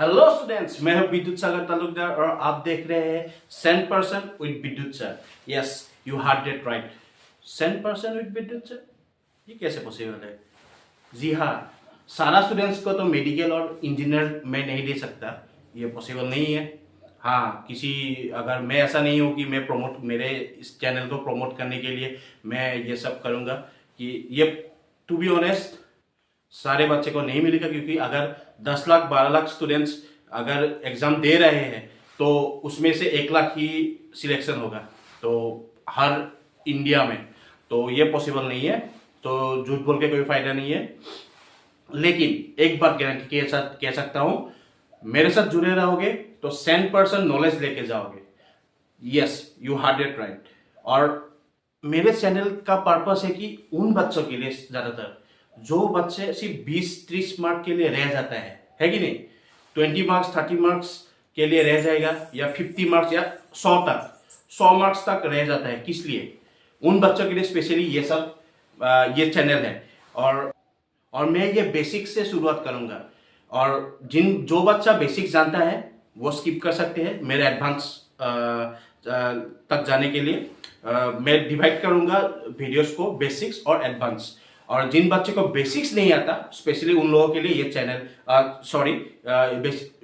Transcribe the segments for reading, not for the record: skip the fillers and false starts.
Hello students, मैं हूं विद्युत सागर तालुकदार और आप देख रहे हैं 100% विद विद्युत sir. Yes, you heard it right. 100% with विद्युत सर, ये कैसे पॉसिबल है? जी हाँ, सारा स्टूडेंट्स को तो मेडिकल और इंजीनियर मैं नहीं दे सकता, ये पॉसिबल नहीं है। हाँ, किसी अगर मैं ऐसा नहीं हूँ कि मैं मेरे इस चैनल को प्रमोट करने के लिए मैं ये सब करूँगा कि ये टू बी ऑनेस्ट सारे बच्चे को नहीं मिलेगा, क्योंकि अगर 10 लाख 12 लाख स्टूडेंट्स अगर एग्जाम दे रहे हैं तो उसमें से 1 लाख ही सिलेक्शन होगा, तो हर इंडिया में तो ये पॉसिबल नहीं है। तो झूठ बोल के कोई फायदा नहीं है। लेकिन एक बात गारंटी के साथ कह सकता हूं, मेरे साथ जुड़े रहोगे तो 100% नॉलेज लेके जाओगे। Yes, you heard it right. और मेरे चैनल का पर्पस है कि उन बच्चों के लिए, ज्यादातर जो बच्चे सिर्फ 20-30 मार्क के लिए रह जाता है कि नहीं, 20 मार्क्स 30 मार्क्स के लिए रह जाएगा, या 50 मार्क्स या 100 मार्क्स तक रह जाता है। किस लिए? उन बच्चों के लिए स्पेशली ये सब ये चैनल है। और मैं ये बेसिक से शुरुआत करूंगा, और जो बच्चा बेसिक जानता है वो स्किप कर सकते हैं मेरे एडवांस तक जाने के लिए। मैं डिवाइड करूंगा वीडियोस को बेसिक्स और एडवांस, और जिन बच्चे को बेसिक्स नहीं आता स्पेशली उन लोगों के लिए ये चैनल,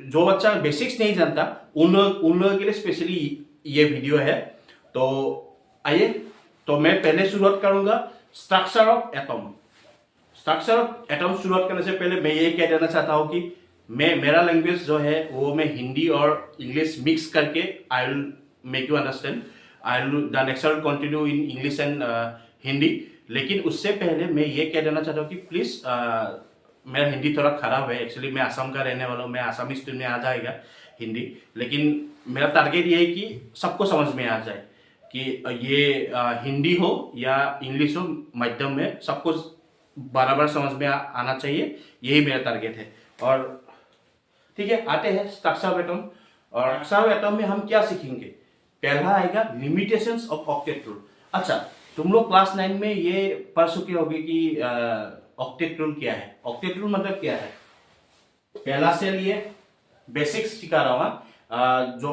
जो बच्चा बेसिक्स नहीं जानता उन लोगों के लिए स्पेशली ये वीडियो है। तो आइए, तो मैं पहले शुरुआत करूंगा structure of atom. Structure of atom शुरुआत करने से पहले मैं ये कह देना चाहता हूँ कि मेरा लैंग्वेज जो है वो मैं हिंदी और इंग्लिश मिक्स करके I will make you understand. I will the next will continue in English and Hindi. लेकिन उससे पहले मैं ये कह देना चाहता हूँ कि प्लीज, मेरा हिंदी थोड़ा खराब है। एक्चुअली मैं असम का रहने वाला हूँ, मैं आसामी स्टूडेंट में आ जाएगा हिंदी, लेकिन मेरा टारगेट ये है कि सबको समझ में आ जाए कि ये हिंदी हो या इंग्लिश हो, माध्यम में सबको बराबर समझ में आना चाहिए, यही मेरा टारगेट है। और ठीक है, आते हैं स्ट्रक्चर ऑफ एटम। और स्ट्रक्चर ऑफ एटम में हम क्या सीखेंगे? पहला आएगा लिमिटेशंस ऑफ ऑक्टेट रूल। अच्छा, तुम लोग क्लास 9 में ये पढ़ चुके होंगे कि ऑक्टेट रूल क्या है। ऑक्टेट रूल मतलब क्या है? पहला सेल, ये बेसिक्स सिखा रहा हूं, जो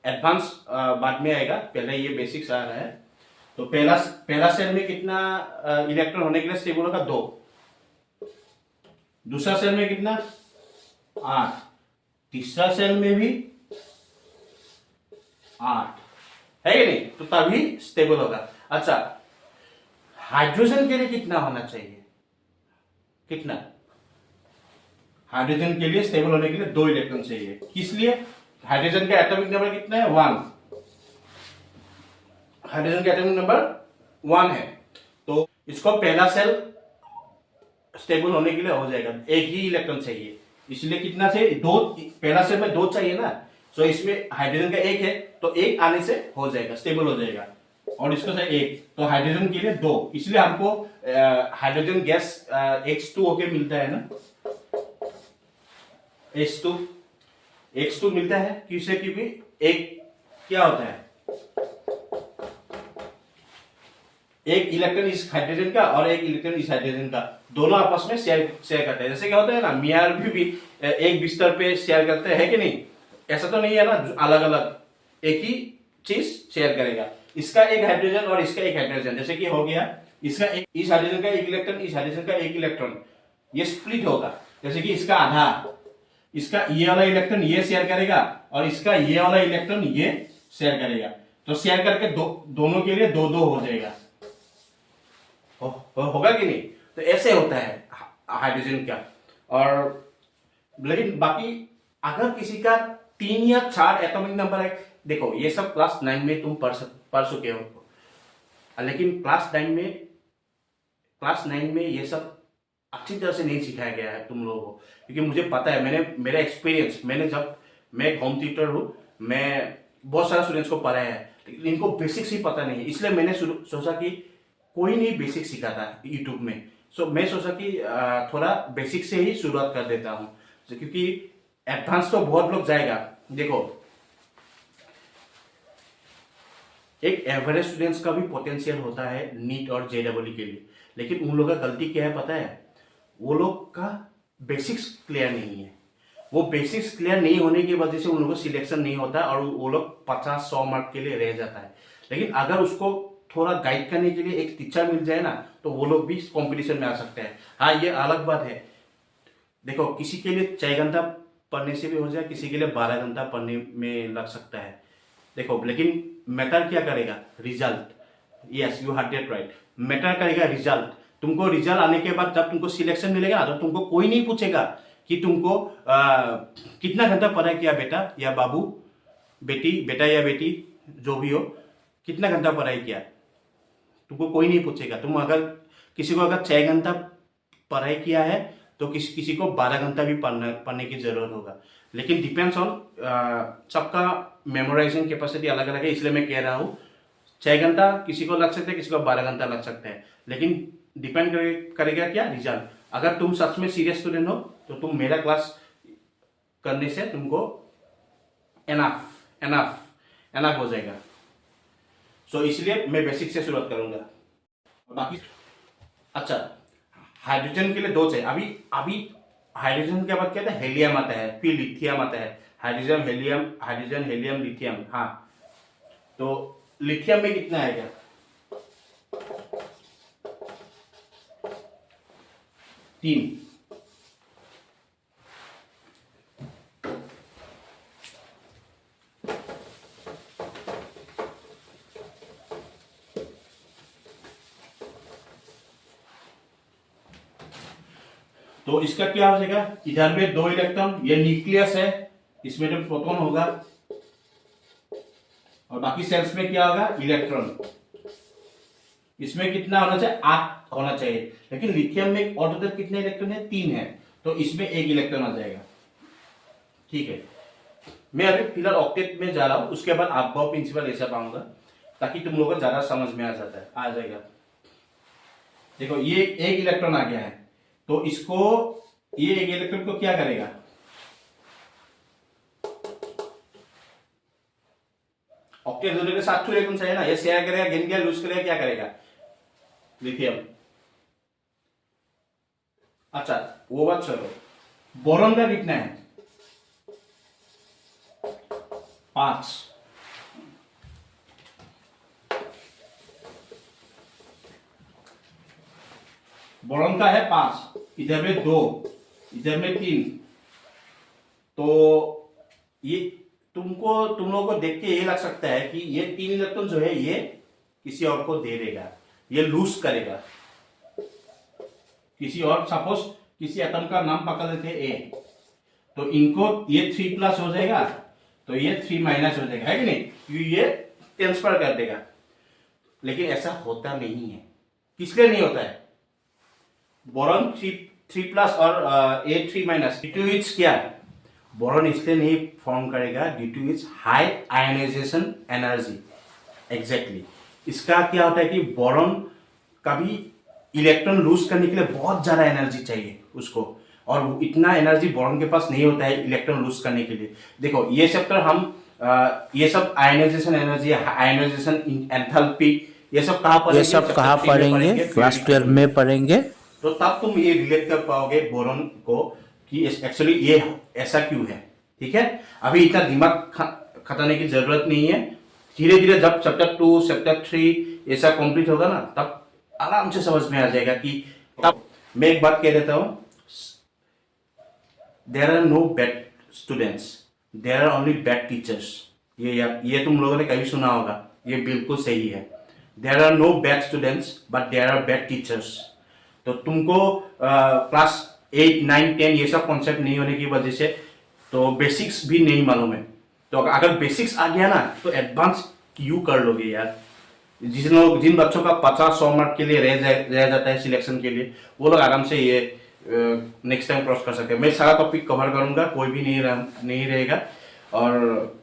एडवांस बाद में आएगा, पहले ये बेसिक्स आ रहा है। तो पहला सेल में कितना इलेक्ट्रॉन होने के लिए स्टेबल होगा? 2। दूसरा सेल में कितना? 8। तीसरा सेल में भी 8 है कि नहीं? तो तभी स्टेबल होगा। अच्छा, हाइड्रोजन के लिए कितना होना चाहिए? कितना? हाइड्रोजन के लिए स्टेबल होने के लिए 2 इलेक्ट्रॉन चाहिए। किस लिए? हाइड्रोजन का एटॉमिक नंबर कितना है? 1। हाइड्रोजन का एटॉमिक नंबर 1 है, तो इसको पहला सेल स्टेबल होने के लिए हो जाएगा, 1 ही इलेक्ट्रॉन चाहिए। इसलिए कितना से 2, पहला सेल में 2 चाहिए ना, तो इसमें हाइड्रोजन का 1 है, तो 1 आने से हो जाएगा, स्टेबल हो जाएगा। और इसको से 1, तो हाइड्रोजन के लिए 2, इसलिए हमको हाइड्रोजन गैस H2O के मिलता है ना, H2 मिलता है। किससे? क्योंकि एक क्या होता है, एक इलेक्ट्रॉन इस हाइड्रोजन का और एक इलेक्ट्रॉन इस हाइड्रोजन का, दोनों आपस में शेयर करते हैं। जैसे क्या होता है ना, मियाँ और बीवी भी एक बिस्तर पे शेयर करते हैं कि नहीं? ऐसा तो नहीं है ना, अलग अलग एक ही चीज शेयर करेगा। इसका एक हाइड्रोजन और इसका एक हाइड्रोजन, जैसे कि हो गया इसका इस हाइड्रोजन का 1 इलेक्ट्रॉन, इस हाइड्रोजन का 1 इलेक्ट्रॉन, ये स्प्लिट होगा। जैसे कि इसका आधा, इसका ये वाला इलेक्ट्रॉन ये शेयर करेगा और इसका ये वाला इलेक्ट्रॉन ये शेयर करेगा, तो शेयर करके दोनों के लिए 2-2 हो जाएगा। होगा कि नहीं? तो ऐसे होता है हाइड्रोजन का। और लेकिन बाकी अगर किसी का 3 या 4 एटॉमिक नंबर है, देखो ये सब क्लास 9 में तुम पढ़ चुके हो, लेकिन क्लास 9 में ये सब अच्छी तरह से नहीं सिखाया गया है तुम लोगों को, क्योंकि मुझे पता है, मेरा एक्सपीरियंस, मैं होम ट्यूटर हूँ, मैं बहुत सारे स्टूडेंट्स को पढ़ाया है, लेकिन इनको बेसिक्स ही पता नहीं है। इसलिए मैंने सोचा कि कोई नहीं बेसिक सिखाता यूट्यूब में, सो मैं सोचा कि थोड़ा बेसिक से ही शुरुआत कर देता हूँ, क्योंकि एडवांस तो बहुत लोग जाएगा। देखो, एक एवरेज स्टूडेंट्स का भी पोटेंशियल होता है नीट और JEE के लिए, लेकिन उन लोगों का गलती क्या है पता है? वो लोग का बेसिक्स क्लियर नहीं है। वो बेसिक्स क्लियर नहीं होने की वजह से उन लोगों को सिलेक्शन नहीं होता और वो लोग 50-100 मार्क के लिए रह जाता है। लेकिन अगर उसको थोड़ा गाइड करने के लिए एक टीचर मिल जाए ना, तो वो लोग भी कंपटीशन में आ सकते हैं। हाँ, ये अलग बात है। देखो, किसी के लिए 6 घंटा पढ़ने से भी हो जाए, किसी के लिए 12 घंटा पढ़ने में लग सकता है। देखो, लेकिन मैटर क्या करेगा? Result. Yes, you have that right. Matter करेगा रिजल्ट। तुमको रिजल्ट आने के बाद जब तुमको सिलेक्शन मिलेगा तो तुमको कोई नहीं पूछेगा कि तुमको कितना घंटा पढ़ाई किया बेटा या बाबू, बेटी, बेटा या बेटी जो भी हो, कितना घंटा पढ़ाई किया, तुमको कोई नहीं पूछेगा। तुम अगर किसी को अगर 6 घंटा पढ़ाई किया है तो किसी को 12 घंटा भी पढ़ने की जरूरत होगा। लेकिन डिपेंड्स ऑन सबका मेमोराइजिंग कैपेसिटी अलग अलग है, इसलिए मैं कह रहा हूँ 6 घंटा किसी को लग सकता है, किसी को 12 घंटा लग सकता है। लेकिन डिपेंड करेगा क्या? रिजल्ट। अगर तुम सच में सीरियस स्टूडेंट हो तो तुम मेरा क्लास करने से तुमको एनफ हो जाएगा। सो इसलिए मैं बेसिक से शुरुआत करूंगा। बाकी अच्छा, हाइड्रोजन के लिए 2 चाहिए। अभी हाइड्रोजन के बाद क्या था? हेलियम आता है, फिर लिथियम आता है। Hydrogen, helium, lithium. हाँ, तो लिथियम में कितना आएगा? तीन। तो इसका क्या हो जाएगा? इधर में 2 इलेक्ट्रॉन, ये न्यूक्लियस है, इसमें तो प्रोटॉन होगा और बाकी सेल्स में क्या होगा? इलेक्ट्रॉन। इसमें कितना होना चाहिए? 8 होना चाहिए। लेकिन लिथियम में और टोटल कितने इलेक्ट्रॉन है? 3 है, तो इसमें 1 इलेक्ट्रॉन आ जाएगा। ठीक है, मैं अभी फिलहाल ऑक्टेट में जा रहा हूं, उसके बाद आपको प्रिंसिपल ऐसा पाऊंगा ताकि तुम लोगों को ज्यादा समझ में आ जाएगा। देखो, ये 1 इलेक्ट्रॉन आ गया है, तो इसको, ये 1 इलेक्ट्रॉन को क्या करेगा? ऑक्टेट के साथ इलेक्ट्रॉन चाहिए ना, ये शेयर करेगा, गेन किया, लूज करेगा, क्या करेगा? लिथियम। अच्छा, वो बात चलो। बोरॉन का कितना है? 5। बोरॉन का है 5, इधर में 2, इधर में 3। तो ये तुम लोगों को देख के ये लग सकता है कि ये 3 इलेक्ट्रॉन जो है ये किसी और को दे देगा, ये लूज करेगा किसी और। सपोज किसी एटम का नाम पकड़ लेते ए, तो इनको ये 3+ हो जाएगा, तो ये 3- हो जाएगा, है कि नहीं? ये ट्रांसफर कर देगा। लेकिन ऐसा होता नहीं है। किस लिए नहीं होता है? बोरॉन 3+ और ए 3- ड्यू टू इट्स क्या? बोरॉन इसलिए नहीं फॉर्म करेगा due to its high ionization energy. Exactly, इसका क्या होता है कि बोरॉन कभी इलेक्ट्रॉन लूज करने के लिए बहुत ज्यादा एनर्जी चाहिए उसको, और इतना एनर्जी बोरॉन के पास नहीं होता है इलेक्ट्रॉन लूज करने के लिए। देखो, ये चैप्टर हम ये सब आयनाइजेशन एनर्जी, आयनाइजेशन एंथैल्पी, ये सब कहाँ पढ़ेंगे? क्लास 12 में पढ़ेंगे। तो तब तुम ये रिलेट कर पाओगे बोरॉन को कि एक्चुअली ये ऐसा क्यों है। ठीक है, अभी इतना दिमाग खटाने की जरूरत नहीं है। धीरे धीरे जब चैप्टर 2, चैप्टर 3 ऐसा कंप्लीट होगा ना, तब आराम से समझ में आ जाएगा कि। तब मैं एक बात कह देता हूं, there are no bad students, there are only bad teachers. ये तुम लोगों ने कभी सुना होगा, ये बिल्कुल सही है। There are no bad students but there are bad teachers. तो तुमको क्लास 8, 9, 10 ये सब कॉन्सेप्ट नहीं होने की वजह से तो बेसिक्स भी नहीं मालूम है। तो अगर बेसिक्स आ गया ना तो एडवांस क्यों कर लोगे यार। जिन बच्चों का 50-100 मार्क के लिए रह जाता है सिलेक्शन के लिए, वो लोग आराम से ये नेक्स्ट टाइम क्रॉस कर सकते हैं। मैं सारा टॉपिक कवर करूंगा, कोई भी नहीं रहेगा, और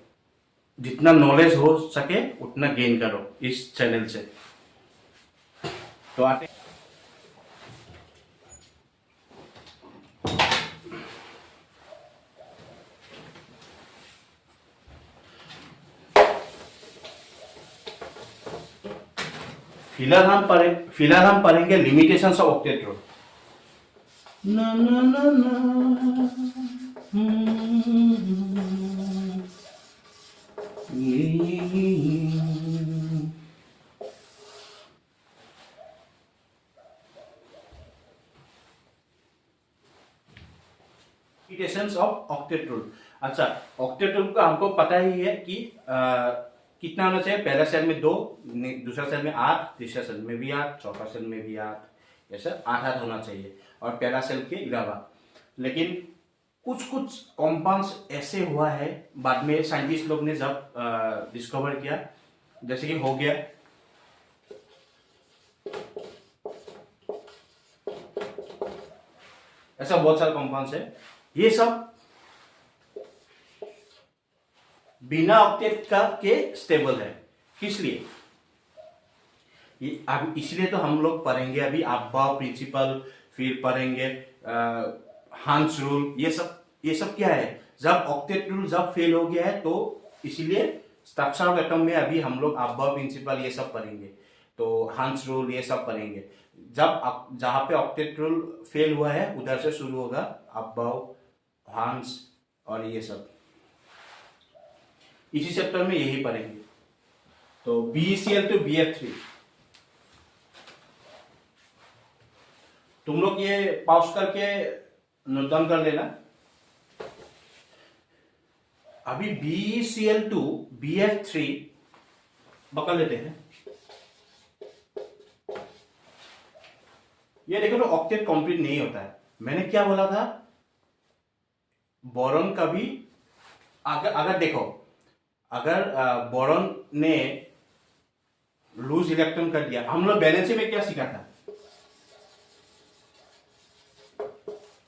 जितना नॉलेज हो सके उतना गेन करो इस चैनल से। तो आते फिलहाल हम पढ़ेंगे limitations of octet group. Implications of octet rule. अच्छा, ऑक्टेट रूल का हमको पता ही है कि कितना होना चाहिए। पहला सेल में 2, दूसरा सेल में 8, तीसरा सेल में भी 8, चौथा सेल में भी 8, ऐसा 8 होना चाहिए, और पहला सेल के अलावा। लेकिन कुछ कुछ कॉम्पाउंड्स ऐसे हुआ है बाद में साइंटिस्ट लोग ने जब डिस्कवर किया, जैसे कि हो गया ऐसा बहुत सारे कॉम्पाउंड्स है, ये सब बिना ऑक्टेट का के स्टेबल है। किस लिए? अब इसलिए तो हम लोग पढ़ेंगे अभी अब्बाव प्रिंसिपल, फिर पढ़ेंगे हांस रूल। ये सब क्या है? जब ऑक्टेट रूल जब फेल हो गया है, तो इसीलिए स्ट्रक्चर ऑफ एटम में अभी हम लोग अब्बाव प्रिंसिपल ये सब पढ़ेंगे, तो हांस रूल ये सब पढ़ेंगे। जब जहां पे ऑक्टेट रूल फेल हुआ है उधर से शुरू होगा अब्बाव, हांस और ये सब, इसी चैप्टर में यही पढ़ेंगे। तो BeCl to BF3, तुम लोग ये पॉज करके नोट डाउन कर लेना। अभी BeCl to BF3 पकड़ लेते हैं। ये देखो तो ऑक्टेट कंप्लीट नहीं होता है। मैंने क्या बोला था? बोरॉन का भी अगर देखो, अगर बोरॉन ने लूज इलेक्ट्रॉन कर दिया, हम लोग बैलेंसी में क्या सीखा था?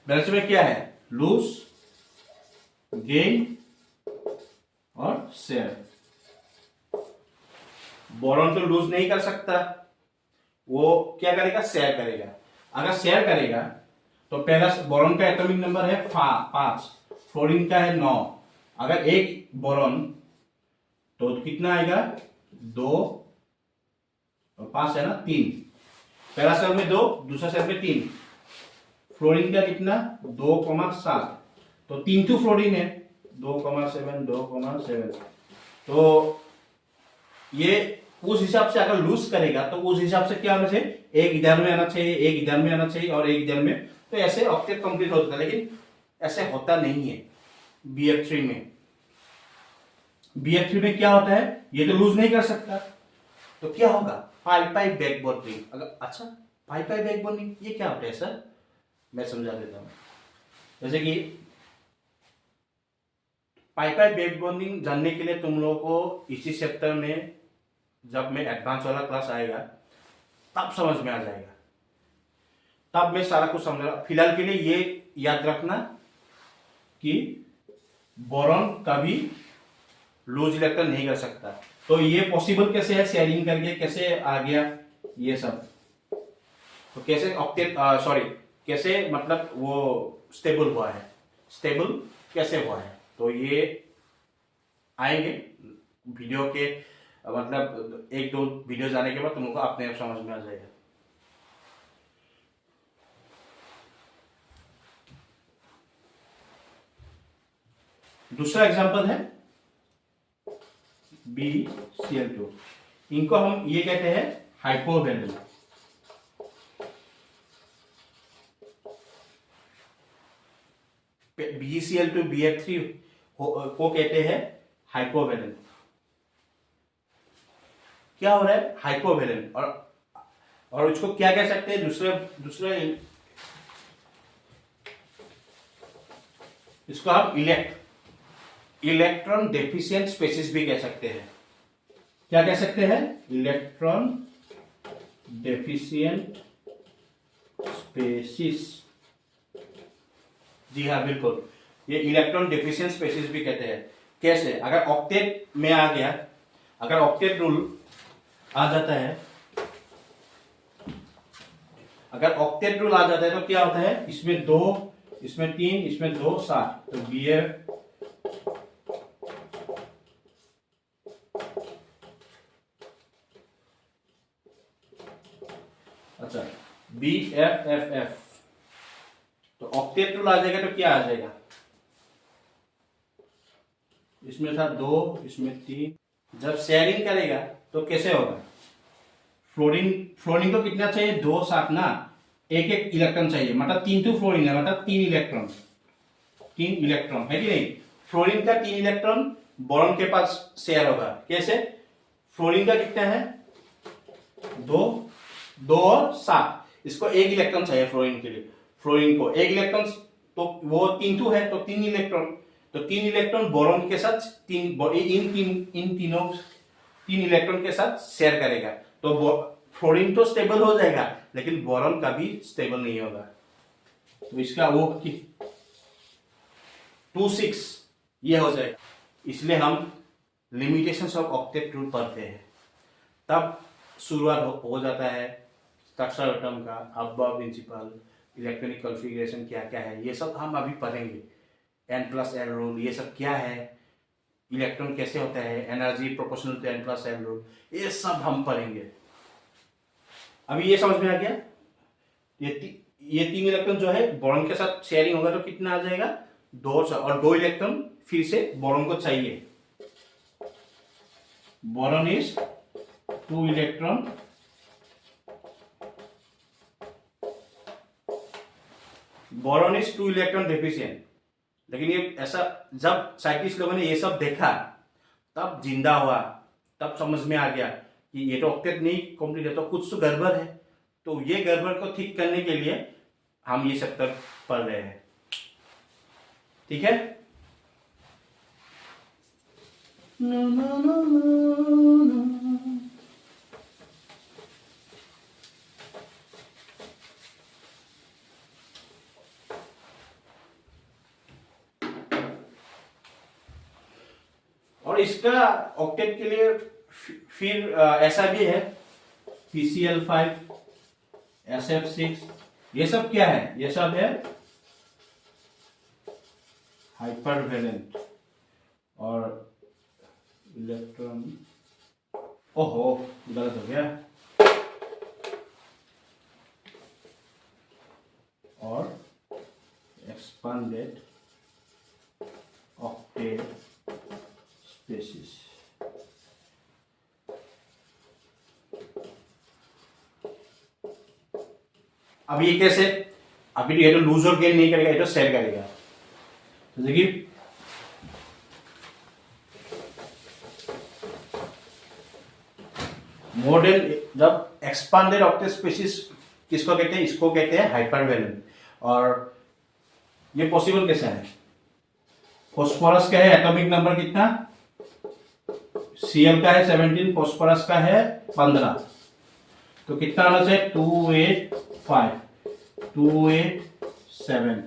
बैलेंसी में क्या है? लूज, गेन और शेयर। बोरॉन तो लूज नहीं कर सकता, वो क्या करेगा? शेयर करेगा। अगर शेयर करेगा तो पहला बोरॉन का एटॉमिक नंबर है 5, फ्लोरीन का है 9। अगर एक बोरॉन तो कितना आएगा? 2 और 5 है ना, 3। पहला सेल में 2, दूसरा सेल में 3। फ्लोरीन का कितना? 2,7, तो 3 तो फ्लोरीन है, 2,7। तो ये उस हिसाब से अगर लूज करेगा तो उस हिसाब से क्या होना चाहिए? एक इधर में आना चाहिए, एक इधर में आना चाहिए और एक इधर में, तो ऐसे ऑक्टेट कंप्लीट होता है। लेकिन ऐसे होता नहीं है BF3 में। BF3 में क्या होता है? ये तो लूज नहीं कर सकता, तो क्या होगा? पाई बैक बॉन्डिंग। अगर अच्छा, पाई बैक बॉन्डिंग ये क्या होता है सर? मैं समझा देता हूं। जैसे कि पाई बैक बॉन्डिंग जानने के लिए तुम लोगों को इसी चैप्टर में, जब मैं एडवांस वाला क्लास आएगा तब समझ में आ जाएगा, तब मैं सारा कुछ समझा। फिलहाल के लिए ये याद रखना कि बोरॉन कभी लूज इलेक्ट्रॉन नहीं कर सकता। तो ये पॉसिबल कैसे है? शेयरिंग करके कैसे आ गया ये सब? तो कैसे ऑक्टेट कैसे मतलब वो स्टेबल हुआ है? स्टेबल कैसे हुआ है? तो ये आएंगे वीडियो के, मतलब 1-2 वीडियो जाने के बाद तुमको अपने आप समझ में आ जाएगा। दूसरा एग्जांपल है BeCl2। इनको हम ये कहते हैं हाइपोवेलेंट। BeCl2 BF3 को कहते हैं हाइपोवेलेंट। क्या हो रहा है? हाइपोवेलेंट। और उसको क्या कह सकते हैं? दूसरे इसको हम इलेक्ट्रॉन डेफिशिएंट स्पेसीज भी कह सकते हैं। क्या कह सकते हैं? Electron deficient species. जी हाँ, बिल्कुल, ये इलेक्ट्रॉन डेफिशिएंट स्पेसीज भी कहते हैं। कैसे? अगर ऑक्टेट में आ गया, अगर ऑक्टेट रूल आ जाता है, अगर ऑक्टेट रूल आ जाता है तो क्या होता है? इसमें 2, इसमें 3, इसमें 2, 7, तो BF अच्छा BFFF। तो ऑक्टेट रूल आ जाएगा तो क्या आ जाएगा? इसमें था 2, इसमें 3। जब शेयरिंग करेगा तो कैसे होगा? फ्लोरीन फ्लोरीन को कितना चाहिए? 2 साथ ना, एक एक इलेक्ट्रॉन चाहिए, मतलब 3 तो फ्लोरीन है, मतलब 3 इलेक्ट्रॉन, 3 इलेक्ट्रॉन है कि नहीं? फ्लोरीन का 3 इलेक्ट्रॉन बोरॉन के पास शेयर होगा। कैसे? फ्लोरीन का कितना है? 2, 2 और 7। इसको 1 इलेक्ट्रॉन चाहिए फ्लोरीन के लिए। फ्लोरीन को 1 इलेक्ट्रॉन, तो वो 3 2 है, तो 3 इलेक्ट्रॉन, तो 3 इलेक्ट्रॉन बोरॉन के साथ इन तीनों 3 इलेक्ट्रॉन के साथ शेयर करेगा। तो फ्लोरीन तो स्टेबल हो जाएगा, लेकिन बोरॉन का भी स्टेबल नहीं होगा। तो इसका वो 2 6 ये हो जाएगा। इसलिए हम लिमिटेशंस ऑफ ऑक्टेट रूल पढ़ते हैं, तब शुरुआत हो जाता है स्ट्रक्चर एटम का, अब्बा प्रिंसिपल, इलेक्ट्रॉनिक कॉन्फ़िगरेशन क्या क्या है, ये सब हम अभी पढ़ेंगे। N+L रूल, ये सब क्या है, इलेक्ट्रॉन कैसे होता है, energy proportional to N+L rule, ये सब हम पढ़ेंगे। अभी ये समझ में आ गया? ये 3 इलेक्ट्रॉन जो है बोरॉन के साथ शेयरिंग होगा तो कितना आ जाएगा? 2, और 2 इलेक्ट्रॉन फिर से बोरॉन को चाहिए। Boron is 2 electron, boron is 2 electron deficient. लेकिन ये ऐसा जब साइंटिस्ट लोगों ने ये सब देखा, तब जिंदा हुआ, तब समझ में आ गया कि ये तो ऑक्टेट नहीं कंप्लीट है, तो कुछ तो गड़बड़ है। तो ये गड़बड़ को ठीक करने के लिए हम ये सब तक पढ़ रहे हैं। ठीक है? और इसका ऑक्टेट के लिए फिर ऐसा भी है, PCl5, SF6, ये सब क्या है? ये सब है हाइपरवेलेंट और इलेक्ट्रॉन, ओहो गलत हो गया, और एक्सपांडेड ऑक्टेट स्पेसिस। अब ये कैसे? अभी ये तो लूज और गेन नहीं करेगा, ये तो शेयर करेगा। तो देखिए, मॉडर्न जब एक्सपांडेड ऑक्टेट स्पेसिस किसको कहते हैं? इसको कहते हैं हाइपरवेलेंट। और ये पॉसिबल कैसे है? फॉस्फोरस का है एटॉमिक नंबर कितना? Cl का है 17, फॉस्फोरस का है 15, तो कितना आना चाहिए? 285, 287।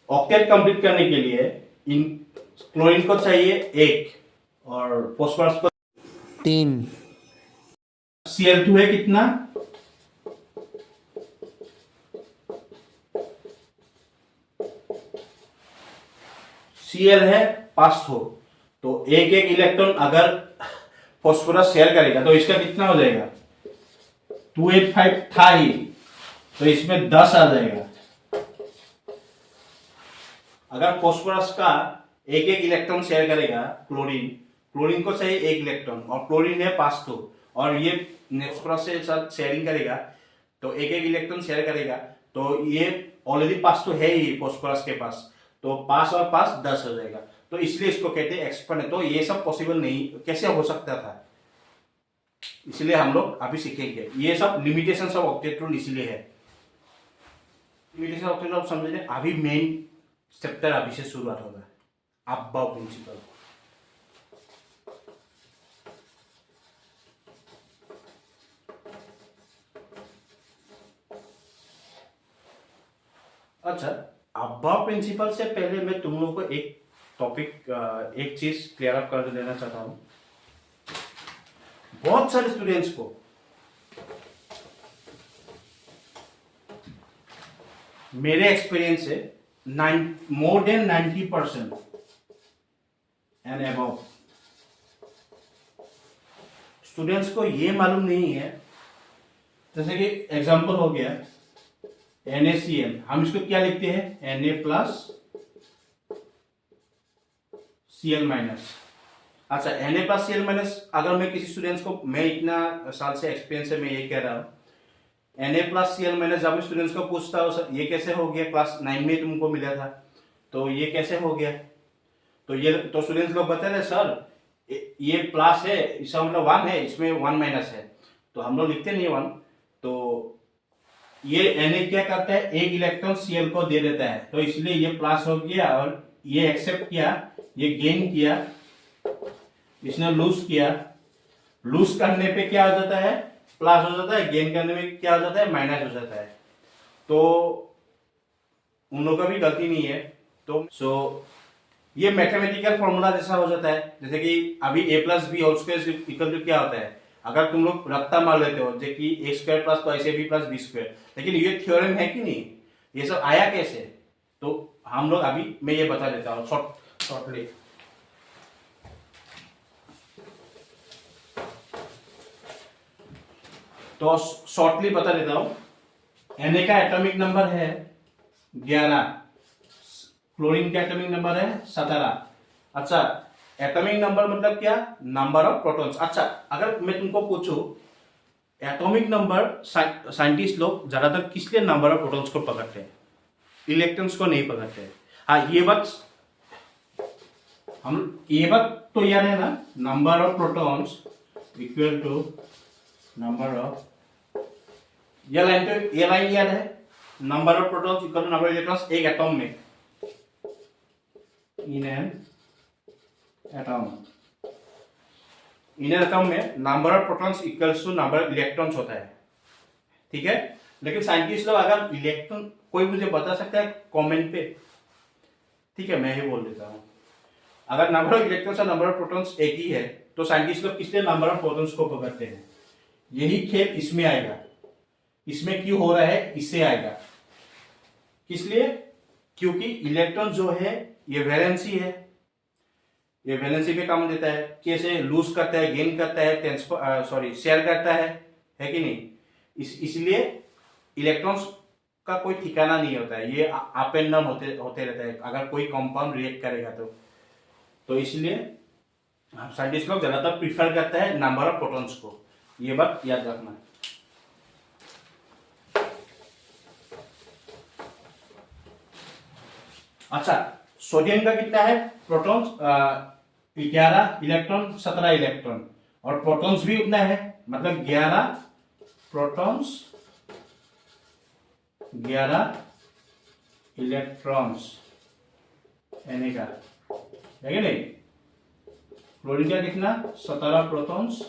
ऑक्टेट कंप्लीट करने के लिए इन क्लोरीन को चाहिए 1 और फॉस्फोरस को 3। Cl2 है कितना? Cl है 500, तो एक एक इलेक्ट्रॉन अगर फॉस्फोरस शेयर करेगा तो इसका कितना हो जाएगा? 285 था ही, तो इसमें 10 आ जाएगा। अगर फॉस्फोरस का एक एक इलेक्ट्रॉन शेयर करेगा क्लोरीन को चाहिए 1 इलेक्ट्रॉन, और क्लोरीन है 500, और ये फॉस्फोरस से साथ शेयरिंग करेगा तो एक एक इलेक्ट्रॉन शेयर करेगा, तो ये ऑलरेडी 500 है ही फॉस्फोरस के पास, तो 5 और 5 10 हो जाएगा। तो इसलिए इसको कहते हैं एक्सपेंड। तो ये सब पॉसिबल नहीं, कैसे हो सकता था? इसलिए हम लोग अभी सीखेंगे। ये सब लिमिटेशंस ऑफ ऑक्टेट रूल इसलिए है। लिमिटेशन ऑफ ऑक्टेट रूल समझने, अभी मेन चैप्टर अभी से शुरुआत होगा, अब्बा प्रिंसिपल। अच्छा, अब्बा प्रिंसिपल से पहले मैं तुम लोगों को एक टॉपिक, एक चीज क्लियर अप कर देना चाहता हूं। बहुत सारे स्टूडेंट्स को मेरे एक्सपीरियंस से more than 90% and above students को ये मालूम नहीं है, जैसे कि एग्जांपल हो गया NaCl, हम इसको क्या लिखते हैं? Na+ Cl minus. अच्छा, Na प्लस Cl माइनस, अगर मैं किसी स्टूडेंट्स को, मैं इतना साल से एक्सपीरियंस है, मैं ये कह रहा हूँ, Na प्लस Cl माइनस जब मैं स्टूडेंट्स को पूछता हूँ सर ये कैसे हो गया, क्लास 9 में तुमको मिला था तो ये कैसे हो गया, तो ये तो स्टूडेंट्स लोग बता रहे सर ये प्लस है, इसका मतलब 1 है, इसमें 1 माइनस है, तो हम लोग लिखते नहीं 1, तो ये Na क्या करता है, एक इलेक्ट्रॉन Cl को दे देता है, तो इसलिए ये प्लस हो गया, और ये एक्सेप्ट किया, ये गेन किया, इसने लूज किया, लूज करने पे क्या हो जाता है, प्लस हो जाता है, गेन करने में क्या हो जाता है, माइनस हो जाता है, तो उन लोगों का भी गलती नहीं है। तो ये मैथमेटिकल फॉर्मूला जैसा हो जाता है, जैसे कि अभी a plus B whole square equal to क्या होता है, अगर तुम लोग रट्टा मार लेते हो जैसे कि ए स्क्वायर प्लस तो ऐसे बी प्लस बी स्क्वायर, लेकिन ये थ्योरम है कि नहीं, ये सब आया कैसे, तो हम लोग अभी मैं ये बता देता हूँ शॉर्टली। तो शॉर्टली बता देता हूं, Na का एटॉमिक नंबर है 11, क्लोरीन का एटॉमिक नंबर है 17। अच्छा, एटॉमिक नंबर मतलब क्या, नंबर ऑफ प्रोटॉन्स। अच्छा, अगर मैं तुमको पूछूं एटॉमिक नंबर, साइंटिस्ट लोग ज्यादातर किस लिए नंबर ऑफ प्रोटॉन्स को पकड़ते हैं, इलेक्ट्रॉन्स को नहीं पकड़ते हैं। हाँ, ये बात तो याद है ना, number of protons equal to number of, ये लाइन याद है, number of protons equal to number of electrons एक एटॉम में, in an atom, in an atom में number of protons equals to number of electrons होता है, ठीक है। लेकिन साइंटिस्ट लोग अगर इलेक्ट्रॉन, कोई मुझे बता सकता है कमेंट पे, ठीक है, मैं ही बोल देता हूं, अगर नंबर ऑफ इलेक्ट्रॉन्स और नंबर ऑफ प्रोटॉन्स एक ही है तो साइंटिस्ट लोग किस लिए नंबर ऑफ प्रोटॉन्स को पकड़ते हैं, यही खेल इसमें आएगा, इसमें क्यों हो रहा है इससे आएगा, किस लिए, क्योंकि इलेक्ट्रॉन जो है ये वैलेंसी है, ये वैलेंसी पे काम देता है, कैसे लूज करता है, गेन करता है, ट्रांसफर शेयर करता है कि नहीं, इसलिए इलेक्ट्रॉन्स का कोई ठिकाना नहीं होता है, ये अप एंड डाउन होते रहता है अगर कोई कंपाउंड रिएक्ट करेगा तो इसलिए साइंटिस्ट लोग ज्यादातर प्रीफर करते हैं नंबर ऑफ प्रोटॉन्स को, ये बात याद रखना। अच्छा, सोडियम का कितना है, प्रोटॉन्स 11 इलेक्ट्रॉन 17 इलेक्ट्रॉन, और प्रोटॉन्स भी उतना है, मतलब 11 प्रोटॉन्स 11 इलेक्ट्रॉन्स Na का है कि नहीं, क्लोरीन का कितना 17 प्रोटॉन्स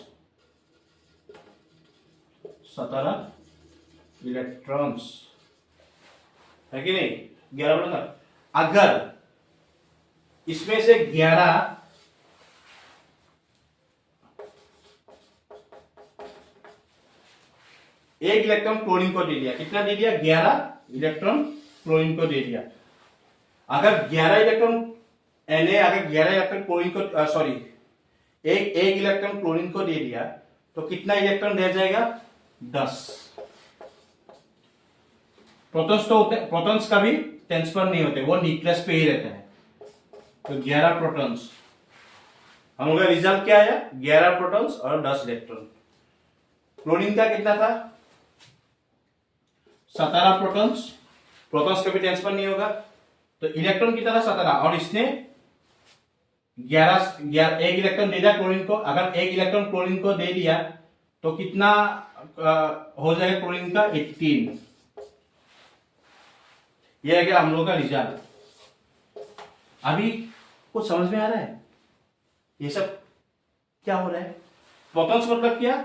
17 इलेक्ट्रॉन्स है कि नहीं, 11 प्रोटॉन। अगर इसमें से 11 एक इलेक्ट्रॉन क्लोरीन को दे दिया, कितना दे दिया, 11 इलेक्ट्रॉन क्लोरीन को दे दिया, अगर 11 इलेक्ट्रॉन Na अगर 11 इलेक्ट्रॉन क्लोरीन को एक इलेक्ट्रॉन क्लोरीन को दे दिया तो कितना इलेक्ट्रॉन रह जाएगा, 10। प्रोटॉन्स का भी ट्रांसफर नहीं होते, वो न्यूक्लियस पे ही रहते हैं, तो 11 प्रोटॉन्स, हम लोग का रिजल्ट क्या आया, 11 प्रोटॉन्स और 10 इलेक्ट्रॉन। क्लोरीन का कितना था, 17 प्रोटॉन्स, प्रोटॉन्स का भी ट्रांसफर नहीं होगा, तो इलेक्ट्रॉन कितना था 17, और इसने 11 एक इलेक्ट्रॉन दे दिया क्लोरीन को, अगर एक इलेक्ट्रॉन क्लोरीन को दे दिया तो कितना हो जाएगा क्लोरीन का, 18। यह है कि हम लोग का रिजल्ट। अभी कुछ समझ में आ रहा है ये सब क्या हो रहा है, प्रोटॉन्स मतलब क्या,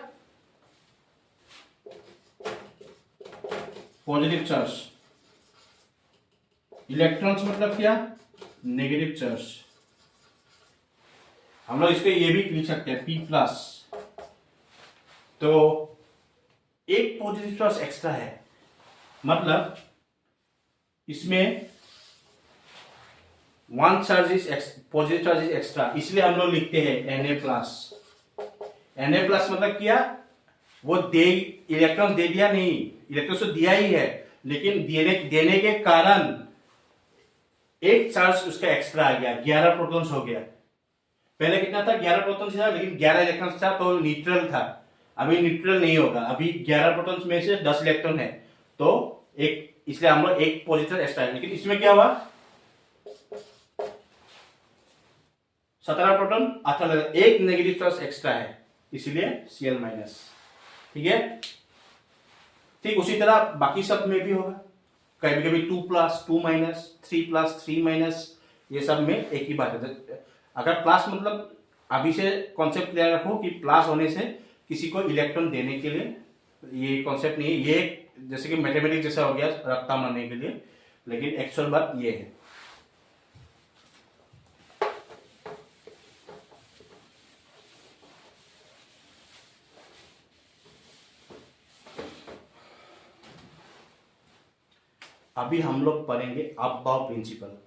पॉजिटिव चार्ज, इलेक्ट्रॉन्स मतलब क्या, नेगेटिव चार्ज, हम लोग इसको ये भी लिख सकते हैं P+, तो एक पॉजिटिव चार्ज एक्स्ट्रा है, मतलब इसमें one charge is positive charge is extra, इसलिए हम लोग लिखते हैं Na+। मतलब क्या, वो इलेक्ट्रॉन दे दिया नहीं, इलेक्ट्रॉन तो दिया ही है, लेकिन देने के कारण एक चार्ज उसका एक्स्ट्रा आ गया, 11 प्रोटॉन्स हो गया, पहले कितना था, 11 प्रोटॉन था, लेकिन 11 इलेक्ट्रॉन था तो न्यूट्रल था। अभी न्यूट्रल नहीं होगा, अभी 11 प्रोटॉन में से 10 इलेक्ट्रॉन है तो एक, इसलिए हम लोग एक पॉजिटिव एक्स्ट्रा है। लेकिन इसमें क्या हुआ, 17 प्रोटॉन 18, एक नेगेटिव चार्ज एक्स्ट्रा है, इसलिए Cl माइनस। ठीक है, ठीक उसी तरह बाकी सब में भी होगा, कभी कभी 2 प्लस 2 माइनस, 3 प्लस 3 माइनस, ये सब में एक ही बात है। अगर प्लस मतलब अभी से कॉन्सेप्ट क्लियर रखो कि प्लस होने से किसी को इलेक्ट्रॉन देने के लिए, ये कॉन्सेप्ट नहीं है, ये जैसे कि मैथमेटिक्स जैसा हो गया रखता मानने के लिए, लेकिन एक्चुअल बात ये है। अभी हम लोग पढ़ेंगे अबाव प्रिंसिपल।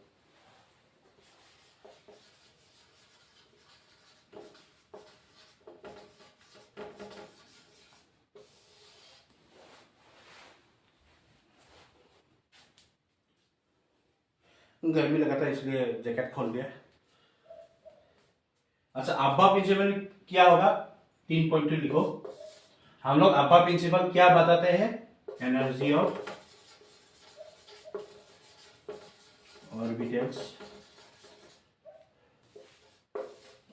गर्मी लगा था इसलिए जैकेट खोल दिया। अच्छा, अबाव प्रिंसिपल क्या होगा, 3.2 लिखो। हम लोग अबाव प्रिंसिपल क्या बताते हैं, energy of orbitals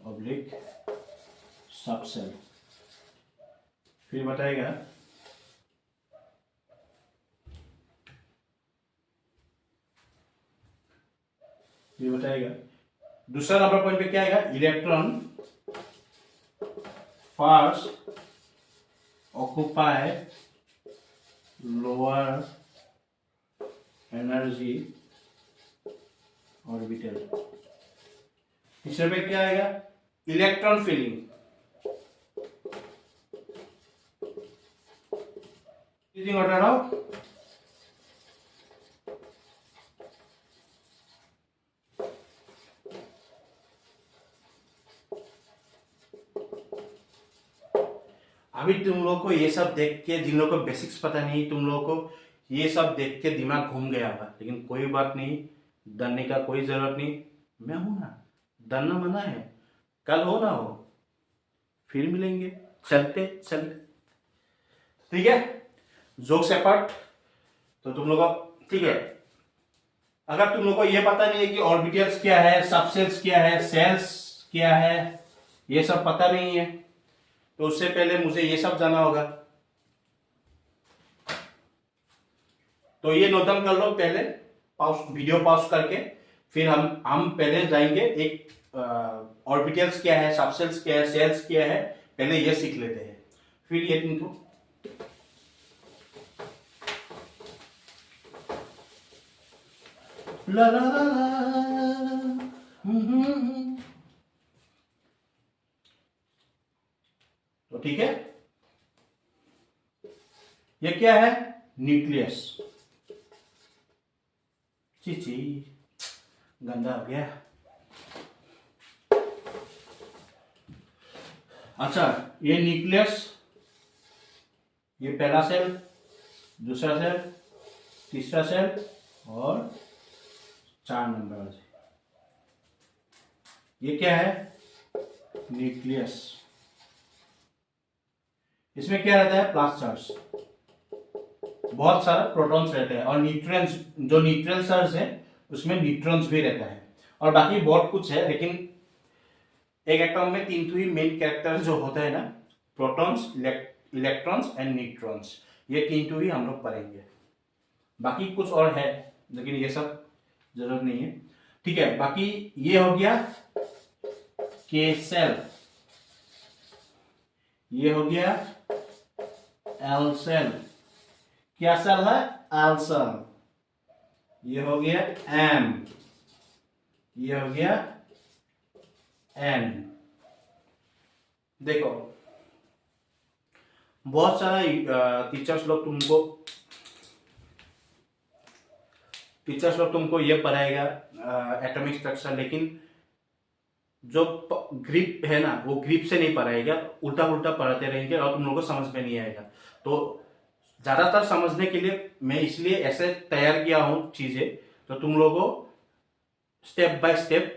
oblique subshell. फिर बताएगा दूसरा नंबर पॉइंट पे क्या आएगा, electron first occupy lower energy orbital. तीसरे पे क्या आएगा, इलेक्ट्रॉन फिलिंग। ऑर्डर ऑफ अभी तुम लोगों को ये सब देख के, जिन लोगों को बेसिक्स पता नहीं, तुम लोगों को ये सब देख के दिमाग घूम गया होगा, लेकिन कोई बात नहीं, डरने का कोई जरूरत नहीं, मैं हूं ना, डरना मना है, कल हो ना हो फिर मिलेंगे, चलते चलते। ठीक है, जोक्स अपार्ट, तो तुम लोगों को ठीक है, अगर तुम लोगों को ये पता नहीं है कि ऑर्बिटल्स क्या है, सबसेल्स क्या है, सेल्स क्या है, ये सब पता नहीं है, तो उससे पहले मुझे ये सब जाना होगा। तो ये नोट डाउन कर लो पहले, वीडियो पॉज करके, फिर हम पहले जाएंगे एक ऑर्बिटल्स क्या है, सबसेल्स क्या है, सेल्स क्या है, पहले ये सीख लेते हैं, फिर ये तुमको ला ला ला ला। तो ठीक है, ये क्या है, न्यूक्लियस। चीची गंदा हो गया। अच्छा, ये न्यूक्लियस, ये पहला सेल, दूसरा सेल, तीसरा सेल और 4 नंबर। ये क्या है, न्यूक्लियस। इसमें क्या रहता है, प्लस चार्ज, बहुत सारा प्रोटॉन्स रहते हैं, और न्यूट्रॉन्स, जो न्यूट्रल चार्ज है उसमें न्यूट्रॉन्स भी रहता है, और बाकी बहुत कुछ है। लेकिन एक एटॉम में 3 ही मेन कैरेक्टर जो होता है ना, प्रोटॉन्स, इलेक्ट्रॉन्स एंड न्यूट्रॉन्स, ये 3 ही हम लोग पढ़ेंगे। बाकी कुछ और है लेकिन ये सब जरूरत नहीं है। ठीक है, बाकी ये हो गया के सेल, ये हो गया एल सेल। क्या सेल है, एल सेल। ये हो गया एम, ये हो गया एन। देखो, बहुत सारा टीचर्स लोग तुमको ये पढ़ाएगा एटॉमिक स्ट्रक्चर, लेकिन जो ग्रिप है ना, वो ग्रिप से नहीं पढ़ाएगा, उल्टा उल्टा पढ़ाते रहेंगे और तुम लोगों को समझ में नहीं आएगा। तो ज्यादातर समझने के लिए मैं इसलिए ऐसे तैयार किया हूं चीजें, तो तुम लोगों को स्टेप बाय स्टेप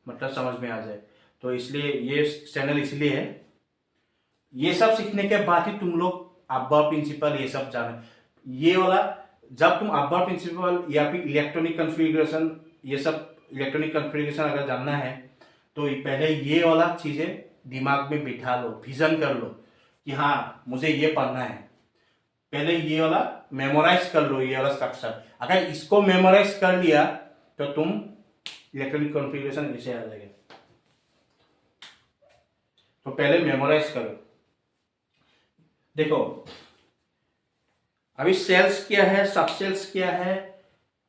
मतलब समझ में आ जाए। तो इसलिए ये चैनल इसलिए है। ये सब सीखने के बाद ही तुम लोग अब्बा प्रिंसिपल ये सब जाने। ये वाला जब तुम अब्बा प्रिंसिपल या फिर इलेक्ट्रॉनिक कॉन्फ़िगरेशन, ये सब इलेक्ट्रॉनिक कॉन्फ़िगरेशन अगर जानना है तो पहले ये वाला चीजें दिमाग में बिठा लो, विजन कर लो कि हाँ मुझे ये पढ़ना है। पहले ये वाला मेमोराइज कर लो, ये वाला स्ट्रक्चर। अगर इसको मेमोराइज कर लिया तो तुम इलेक्ट्रॉनिक कॉन्फ़िगरेशन ऐसे आ जाएगा। तो पहले मेमोराइज करो। देखो अभी सेल्स क्या है, सब सेल्स क्या है,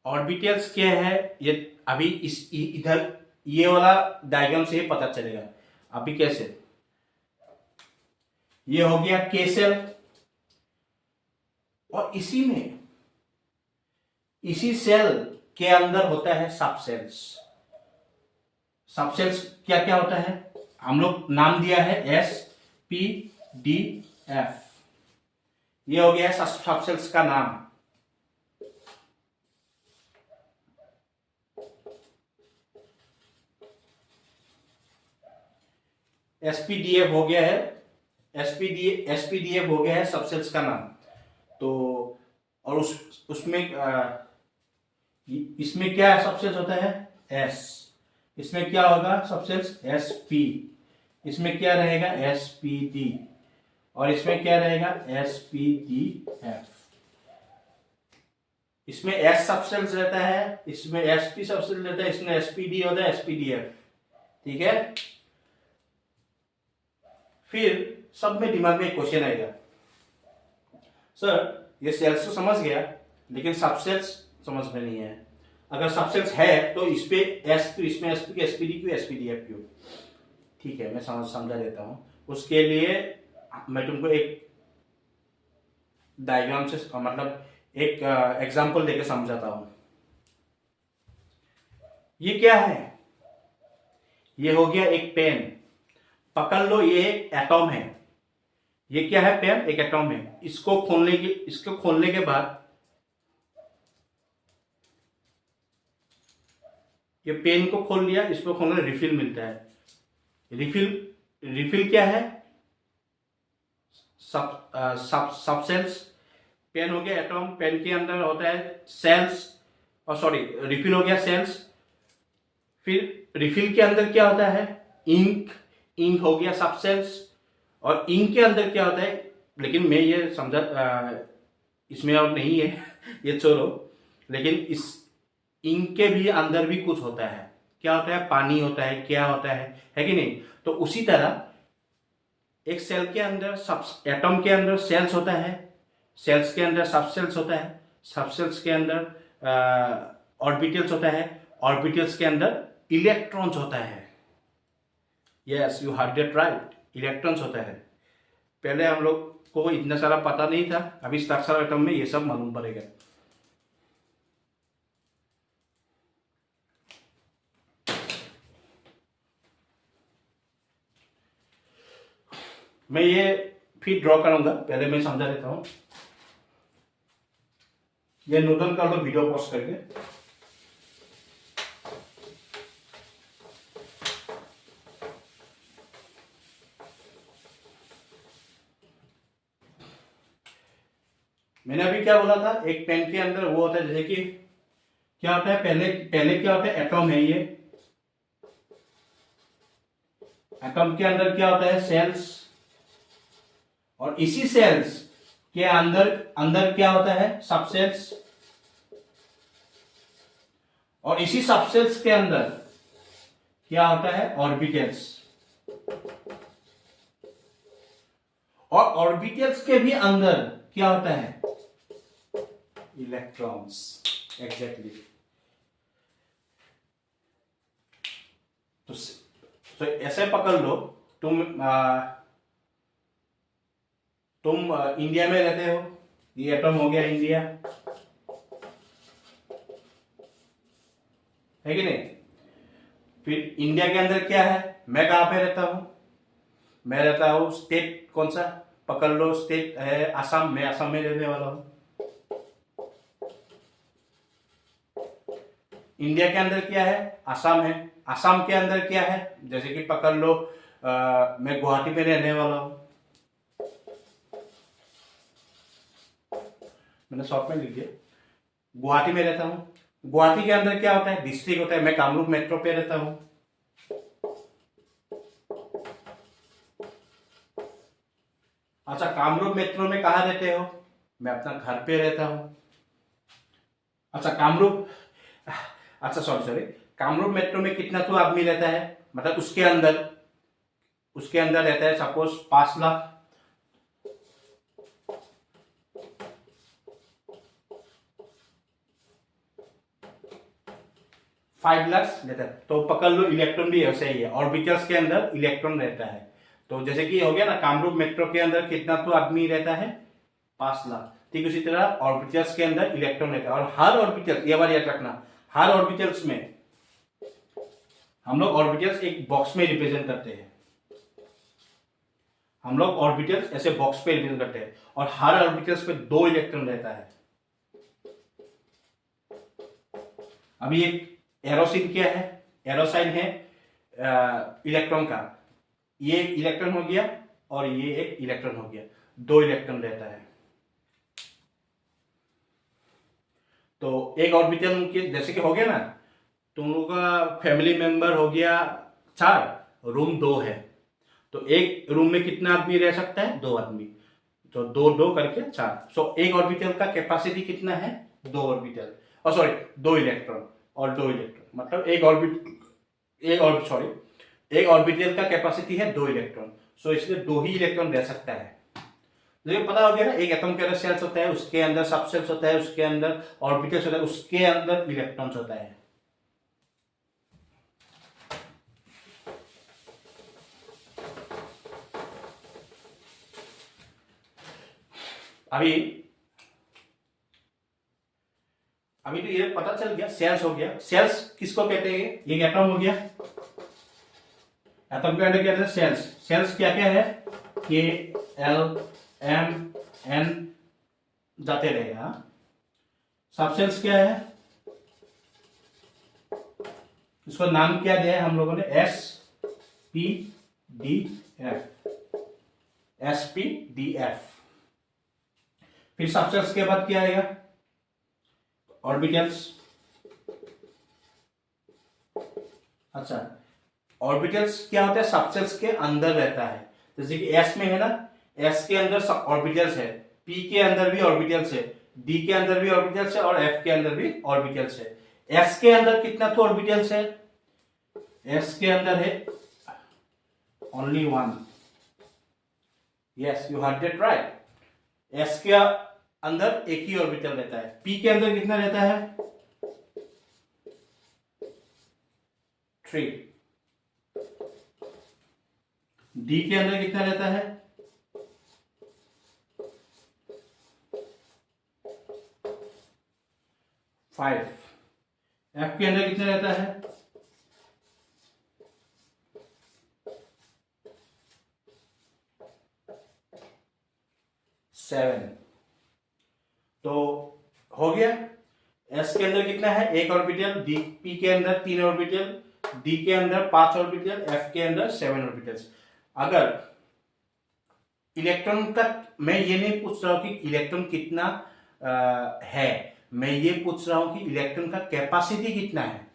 ऑर्बिटल्स क्या है, ये अभी इस इधर ये वाला डायग्राम से पता चलेगा। अभी कैसे, ये हो गया के सेल, और इसी में इसी सेल के अंदर होता है सब सेल्स। सब सेल्स क्या क्या होता है, हम लोग नाम दिया है एस पी डी एफ। ये हो गया सब सेल्स का नाम। एसपीडीएफ हो गया है, एसपीडीएफ हो गया है सब सेल्स का नाम। तो और उसमें इसमें क्या सब सेल्स होता है एस, इसमें क्या होगा सब सेल्स एस पी, इसमें क्या रहेगा एस पी डी, और इसमें क्या रहेगा एस पी डी एफ। इसमें एस सब सेल्स रहता है, इसमें एस पी सब सेल्स रहता है, इसमें एस पी डी होता है, एस पी डी एफ। ठीक है। फिर सब में दिमाग में एक क्वेश्चन आएगा, सर ये सेल्स तो समझ गया लेकिन सब सेल्स समझ में नहीं है। अगर सब सेल्स है तो इस पे एस क्यों, इसमें S P S P D क्यों, एस पी डी एफ क्यों। ठीक है, मैं समझा देता हूं। उसके लिए मैं तुमको एक डायग्राम से मतलब एक एग्जांपल देकर समझाता हूं। ये क्या है, ये हो गया एक पेन, पकड़ लो, ये एटॉम है। ये क्या है पेन, एक एटॉम है। इसको खोलने के बाद ये पेन को खोल लिया, इसको खोलने रिफिल मिलता है। रिफिल क्या है, सब सेल्स। पेन हो गया एटॉम, पेन के अंदर होता है सेल्स, और सॉरी रिफिल हो गया सेल्स। फिर रिफिल के अंदर क्या होता है इंक, इंक हो गया सब सेल्स। और इंक के अंदर क्या होता है, लेकिन मैं ये समझा इसमें और नहीं है ये छोड़ो। लेकिन इस इंक के भी अंदर भी कुछ होता है। क्या होता है, पानी होता है, क्या होता है कि नहीं। तो उसी तरह एक सेल के अंदर सब एटॉम के अंदर सेल्स होता है, सेल्स के अंदर सब सेल्स होता है, सब सेल्स के अंदर ऑर्बिटल्स होता है, ऑर्बिटल्स के अंदर इलेक्ट्रॉन्स होता है। Yes you heard it right, electrons होता है। पहले हम लोग को इतना सारा पता नहीं था, अभी स्ट्रक्चर एटम में ये सब मालूम पड़ेगा। मैं ये फिर ड्रॉ करूंगा, पहले मैं समझा देता हूं। ये नोटन कर लो वीडियो पॉज करके। मैंने अभी क्या बोला था, एक पेन के अंदर वो होता है, जैसे कि क्या होता है, पहले क्या होता है एटॉम है। ये एटॉम के अंदर क्या होता है सेल्स, और इसी सेल्स के अंदर क्या होता है सब सेल्स, और इसी सब सेल्स के अंदर क्या होता है ऑर्बिटल्स, और ऑर्बिटल्स के भी अंदर क्या होता है इलेक्ट्रॉन्स। एग्जैक्टली। तो ऐसे पकड़ लो, तुम इंडिया में रहते हो, ये एटॉम हो गया इंडिया, है कि नहीं। फिर इंडिया के अंदर क्या है, मैं कहां पे रहता हूं, मैं रहता हूं स्टेट कौन सा, पकड़ लो स्टेट है असम, मैं असम में रहने वाला हूं। इंडिया के अंदर क्या है असम है, असम के अंदर क्या है, जैसे कि पकड़ लो मैं गुवाहाटी में रहने वाला हूं, मैंने शॉर्ट में लिख दिया, गुवाहाटी में रहता हूं। गुवाहाटी के अंदर क्या होता है, डिस्ट्रिक्ट होता है, मैं कामरूप मेट्रो पे रहता हूं। अच्छा, कामरूप मेट्रो में कहा रहते हो, मैं अपना घर पे रहता हूं। अच्छा कामरूप, अच्छा सॉरी सॉरी, कामरूप मेट्रो में कितना तो आदमी रहता है, मतलब उसके अंदर रहता है सपोज 5 लाख। 5 लाख रहता है, तो पकड़ लो इलेक्ट्रॉन भी ऐसे ही है, ऑर्बिटल्स के अंदर इलेक्ट्रॉन रहता है। तो जैसे कि हो गया ना, कामरूप मेट्रो के अंदर कितना तो आदमी रहता है, 5 लाख। ठीक उसी तरह ऑर्बिटल्स के अंदर इलेक्ट्रॉन रहता है, और हर ऑर्बिटल, ये बार याद रखना, हर ऑर्बिटल्स में हम लोग ऑर्बिटल्स एक बॉक्स में रिप्रेजेंट करते हैं, हम लोग ऑर्बिटल्स ऐसे बॉक्स पे रिप्रेजेंट करते हैं, और हर ऑर्बिटल्स पे 2 इलेक्ट्रॉन रहता है। अभी एक एरोसिन क्या है, एरोसाइन है इलेक्ट्रॉन का, ये एक इलेक्ट्रॉन हो गया और ये एक इलेक्ट्रॉन हो गया, 2 इलेक्ट्रॉन रहता है। तो एक ऑर्बिटल के जैसे कि हो गया ना, तुम लोगों का फैमिली मेंबर हो गया 4, रूम 2 है, तो एक रूम में कितना आदमी रह सकता है, 2 आदमी, तो 2 2 करके 4। सो एक ऑर्बिटल का कैपेसिटी कितना है, 2 ऑर्बिटल, और सॉरी 2 इलेक्ट्रॉन और 2 इलेक्ट्रॉन, मतलब एक ऑर्बिटल का कैपेसिटी है 2 इलेक्ट्रॉन, सो इसलिए 2 ही इलेक्ट्रॉन रह सकता है। तो ये पता हो गया ना, एक एटम के अंदर सेल्स होता है, उसके अंदर सब सेल्स होता है, उसके अंदर ऑर्बिटल्स होता है, उसके अंदर इलेक्ट्रॉन्स होता है। अभी अभी तो ये पता चल गया, सेल्स हो गया। सेल्स किसको कहते हैं, एक एटम हो गया, एटम के अंदर क्या है, सेल्स। सेल्स क्या क्या है, के एल एम एन जाते रहेगा। सब सेल्स क्या है, इसको नाम क्या दिया है हम लोगों ने, S P D F, S P D F. फिर सब सेल्स के बाद क्या आएगा, ऑर्बिटल्स। अच्छा, ऑर्बिटल्स क्या होता है, सबसेल्स के अंदर रहता है, जैसे कि एस में है ना, एस के अंदर सब ऑर्बिटल्स है, पी के अंदर भी ऑर्बिटल्स है, डी के अंदर भी ऑर्बिटल्स है, और एफ के अंदर भी ऑर्बिटल्स है। एस के अंदर कितना तो ऑर्बिटल्स है, एस के अंदर है only 1, yes you heard it right. S के अंदर एक ही ऑर्बिटल रहता है। पी के अंदर कितना रहता है, 3। डी के अंदर कितना रहता है, 5। एफ के अंदर कितना रहता है, 7। तो हो गया, एस के अंदर कितना है, एक ऑर्बिटल, डी पी के अंदर 3 ऑर्बिटल, डी के अंदर 5 ऑर्बिटल, एफ के अंदर 7 ऑर्बिटल्स। अगर इलेक्ट्रॉन का, मैं ये नहीं पूछ रहा हूं कि इलेक्ट्रॉन कितना है, मैं ये पूछ रहा हूं कि इलेक्ट्रॉन का कैपेसिटी कितना है।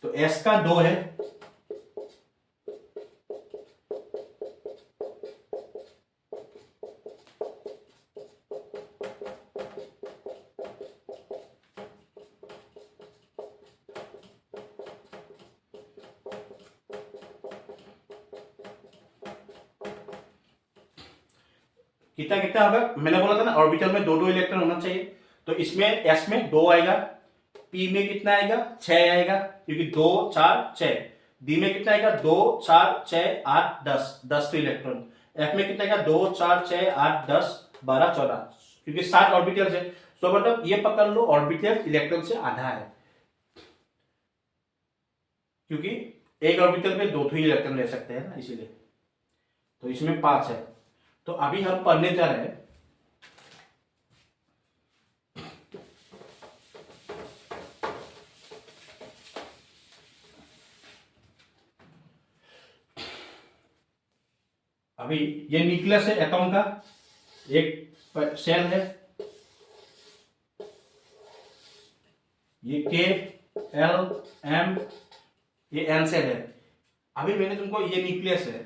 तो एस का 2 है, कितना कितना होगा, मैंने बोला था ना ऑर्बिटल में 2 2 इलेक्ट्रॉन होना चाहिए, तो इसमें एस में 2 आएगा, पी में कितना आएगा, 6 आएगा, क्योंकि 2 4 6। डी में कितना आएगा, 2 4 6 8 10, 10 तो इलेक्ट्रॉन। एफ में कितना आएगा, 2 4 6 8 10 12 14, क्योंकि 7 ऑर्बिटल्स है। तो मतलब ये पकड़ लो, ऑर्बिटल इलेक्ट्रॉन से आधा है, क्योंकि एक ऑर्बिटल में 2 ही इलेक्ट्रॉन ले सकते हैं ना, इसीलिए। तो इसमें 5 है। तो अभी हम पढ़ने जा रहे हैं अभी ये न्यूक्लियस है एटम का, एक सेल है, ये के एल एम, ये एन सेल है। अभी मैंने तुमको, ये न्यूक्लियस है,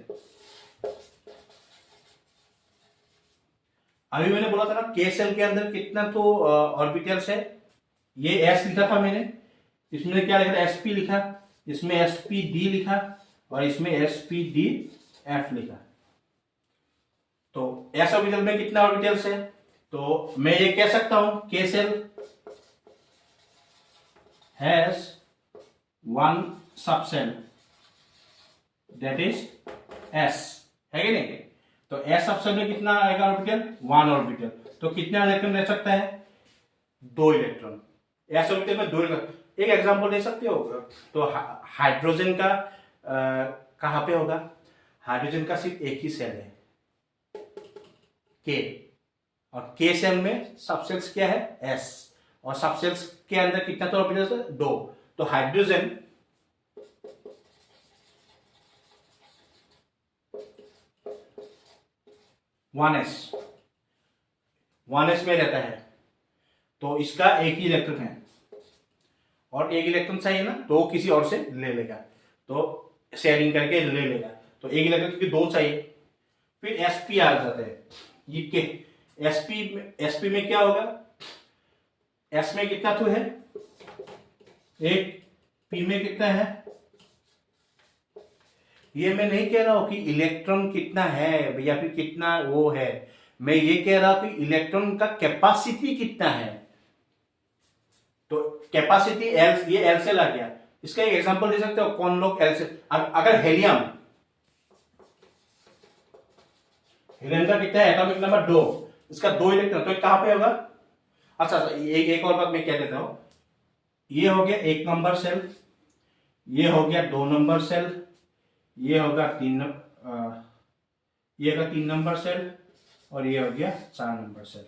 अभी मैंने बोला था ना के सेल के अंदर कितना तो ऑर्बिटल्स है, ये एस लिखा था मैंने, इसमें क्या लिखा था, एसपी लिखा, इसमें एसपी डी लिखा, और इसमें एसपी डी एफ लिखा। तो एस ऑर्बिटल में कितना ऑर्बिटल्स है, तो मैं ये कह सकता हूं के shell has one subshell that is S, है कि नहीं। तो एस सबसेल में कितना आएगा ऑर्बिटल, वन ऑर्बिटल। तो कितना इलेक्ट्रॉन रह सकता है, 2 इलेक्ट्रॉन। एस ऑर्बिटल में 2 इलेक्ट्रॉन। एक एग्जांपल दे सकते हो, तो हाइड्रोजन का कहां पे होगा, हाइड्रोजन का सिर्फ एक ही सेल है के, और के सेल में सबसेल्स क्या है, एस, और सबसेल्स के अंदर कितना तो ऑर्बिटल्स है, 2। तो हाइड्रोजन वन एस में रहता है, तो इसका एक ही इलेक्ट्रॉन है, और एक इलेक्ट्रॉन चाहिए ना, तो किसी और से ले लेगा, तो शेयरिंग करके ले लेगा। तो एक इलेक्ट्रॉन क्योंकि 2 चाहिए। फिर एसपी आ जाता है, ये के एसपी में क्या होगा, एस में कितना तो है, एक, पी में कितना है। ये मैं नहीं कह रहा हूं कि इलेक्ट्रॉन कितना है या फिर कितना वो है, मैं ये कह रहा हूं कि इलेक्ट्रॉन का कैपेसिटी कितना है। तो कैपेसिटी एल, ये एल सेल आ गया। इसका एक एग्जांपल दे सकते हो, कौन लोग एल सेल, अगर हेलियम का कितना है, एटॉमिक नंबर 2, इसका 2 इलेक्ट्रॉन, तो कहां पे होगा। अच्छा, एक और बात मैं कह देता हूं, ये हो गया 1 नंबर सेल, ये हो गया 2 नंबर सेल, ये होगा 3 नंबर सेल, और ये हो गया 4 नंबर सेल।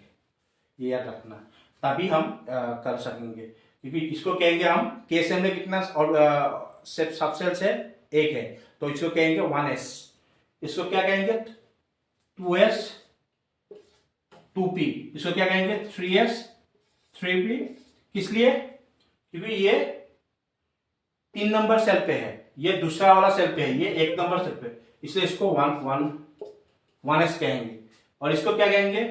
ये याद रखना, तभी हम कर सकेंगे, क्योंकि इसको कहेंगे हम के सेल में कितना और सबसेल्स है, 1 है, तो इसको कहेंगे 1s, इसको क्या कहेंगे 2s 2p, इसको क्या कहेंगे 3s 3p। किस लिए, क्योंकि ये 3 नंबर सेल पे है, ये दूसरा वाला सेल पे है, ये 1 नंबर सेल पे, इसलिए इसको 1s कहेंगे, और इसको क्या कहेंगे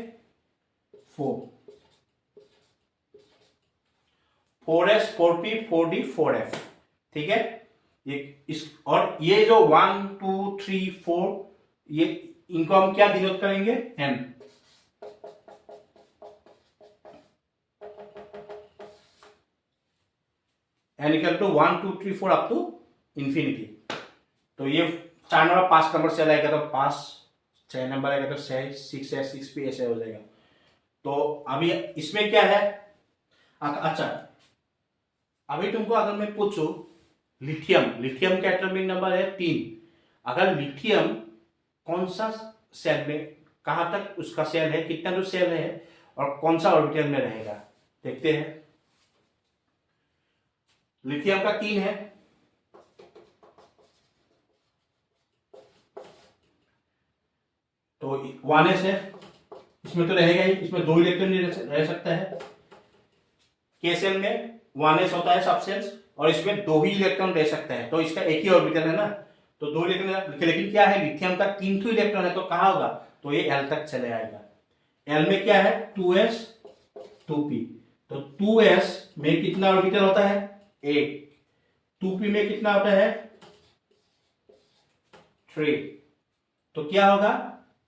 4s 4p 4d 4f, ठीक है। ये इस, और ये जो 1 2 3 4, ये इनको हम क्या डिनोट करेंगे, n। n equal to 1 2 3 4 up to infinity. तो ये 4 नंबर 5 नंबर सेल आएगा तो 5, 6 नंबर आएगा तो 6 है 6 पे ऐसे हो जाएगा। तो अभी इसमें क्या है, अच्छा अभी तुमको अगर मैं पूछूं लिथियम का एटॉमिक नंबर है 3, अगर लिथियम कौन सा सेल में, कहां तक उसका सेल है, कितना जो सेल है, और कौन सा ऑर्बिटल में रहेगा, देखते हैं। लिथियम का 3 है, तो 1s है, इसमें तो रहेगा ही, इसमें 2 इलेक्ट्रॉन रह सकता है। के सेल में 1s होता है सबसेल्स, और इसमें 2 ही इलेक्ट्रॉन रह सकता है, तो इसका एक ही ऑर्बिटल है ना, तो 2 इलेक्ट्रॉन। लेकिन क्या है, लिथियम का 3 इलेक्ट्रॉन है, तो कहां होगा, तो ये एल तक चले आएगा। एल में क्या है 2s 2p, तो 2s में कितना ऑर्बिटल होता है, 1, 2p में कितना होता है 3, तो क्या होगा,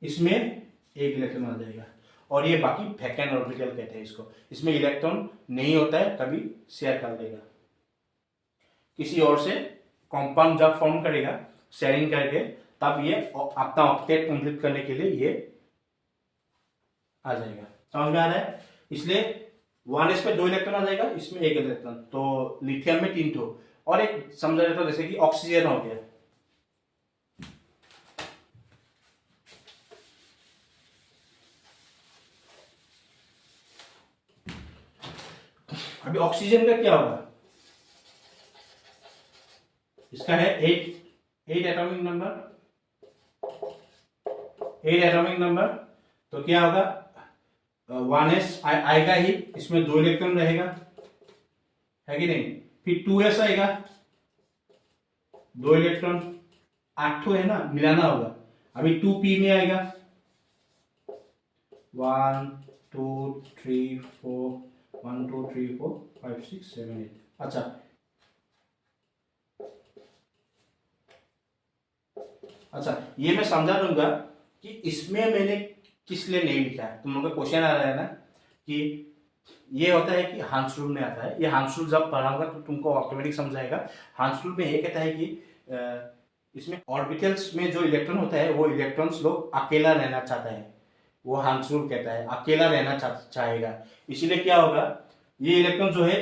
इसमें 1 इलेक्ट्रॉन आ जाएगा, और ये बाकी वैकेंट ऑर्बिटल कहते हैं इसको, इसमें इलेक्ट्रॉन नहीं होता है, कभी शेयर कर देगा किसी और से, कंपाउंड जब फॉर्म करेगा शेयरिंग करके, तब ये अपना ऑक्टेट कंप्लीट करने के लिए ये आ जाएगा। समझ में आ रहा है, इसलिए 1s पे 2 इलेक्ट्रॉन आ जाएगा, इसमें 1 इलेक्ट्रॉन, तो लिथियम में 3 ठो। और एक समझा जाता है जैसे कि ऑक्सीजन हो गया, अभी ऑक्सीजन का क्या होगा, इसका है 8 एटॉमिक नंबर, 8 एटॉमिक नंबर, तो क्या होगा 1s आएगा ही, इसमें 2 इलेक्ट्रॉन रहेगा, है कि नहीं। फिर 2s आएगा, 2 इलेक्ट्रॉन, 8 है ना, मिलाना होगा। अभी 2p में आएगा 1 2 3 4 1 2 3 4 5 6 7 8। अच्छा, अच्छा ये मैं समझा दूंगा कि इसमें मैंने किस लिए नहीं लिखा है। तुम लोग का क्वेश्चन आ रहा है ना कि ये होता है कि हांस रूल में आता है, ये हांस रूल जब पढ़ाऊंगा तो तुमको ऑटोमेटिक समझाएगा। हांस रूल में ये कहता है कि इसमें ऑर्बिटल्स में जो इलेक्ट्रॉन होता है वो इलेक्ट्रॉन्स लोग अकेला रहना चाहता है, वो हांस रूल कहता है अकेला रहना चाहेगा। इसीलिए क्या होगा, ये इलेक्ट्रॉन जो है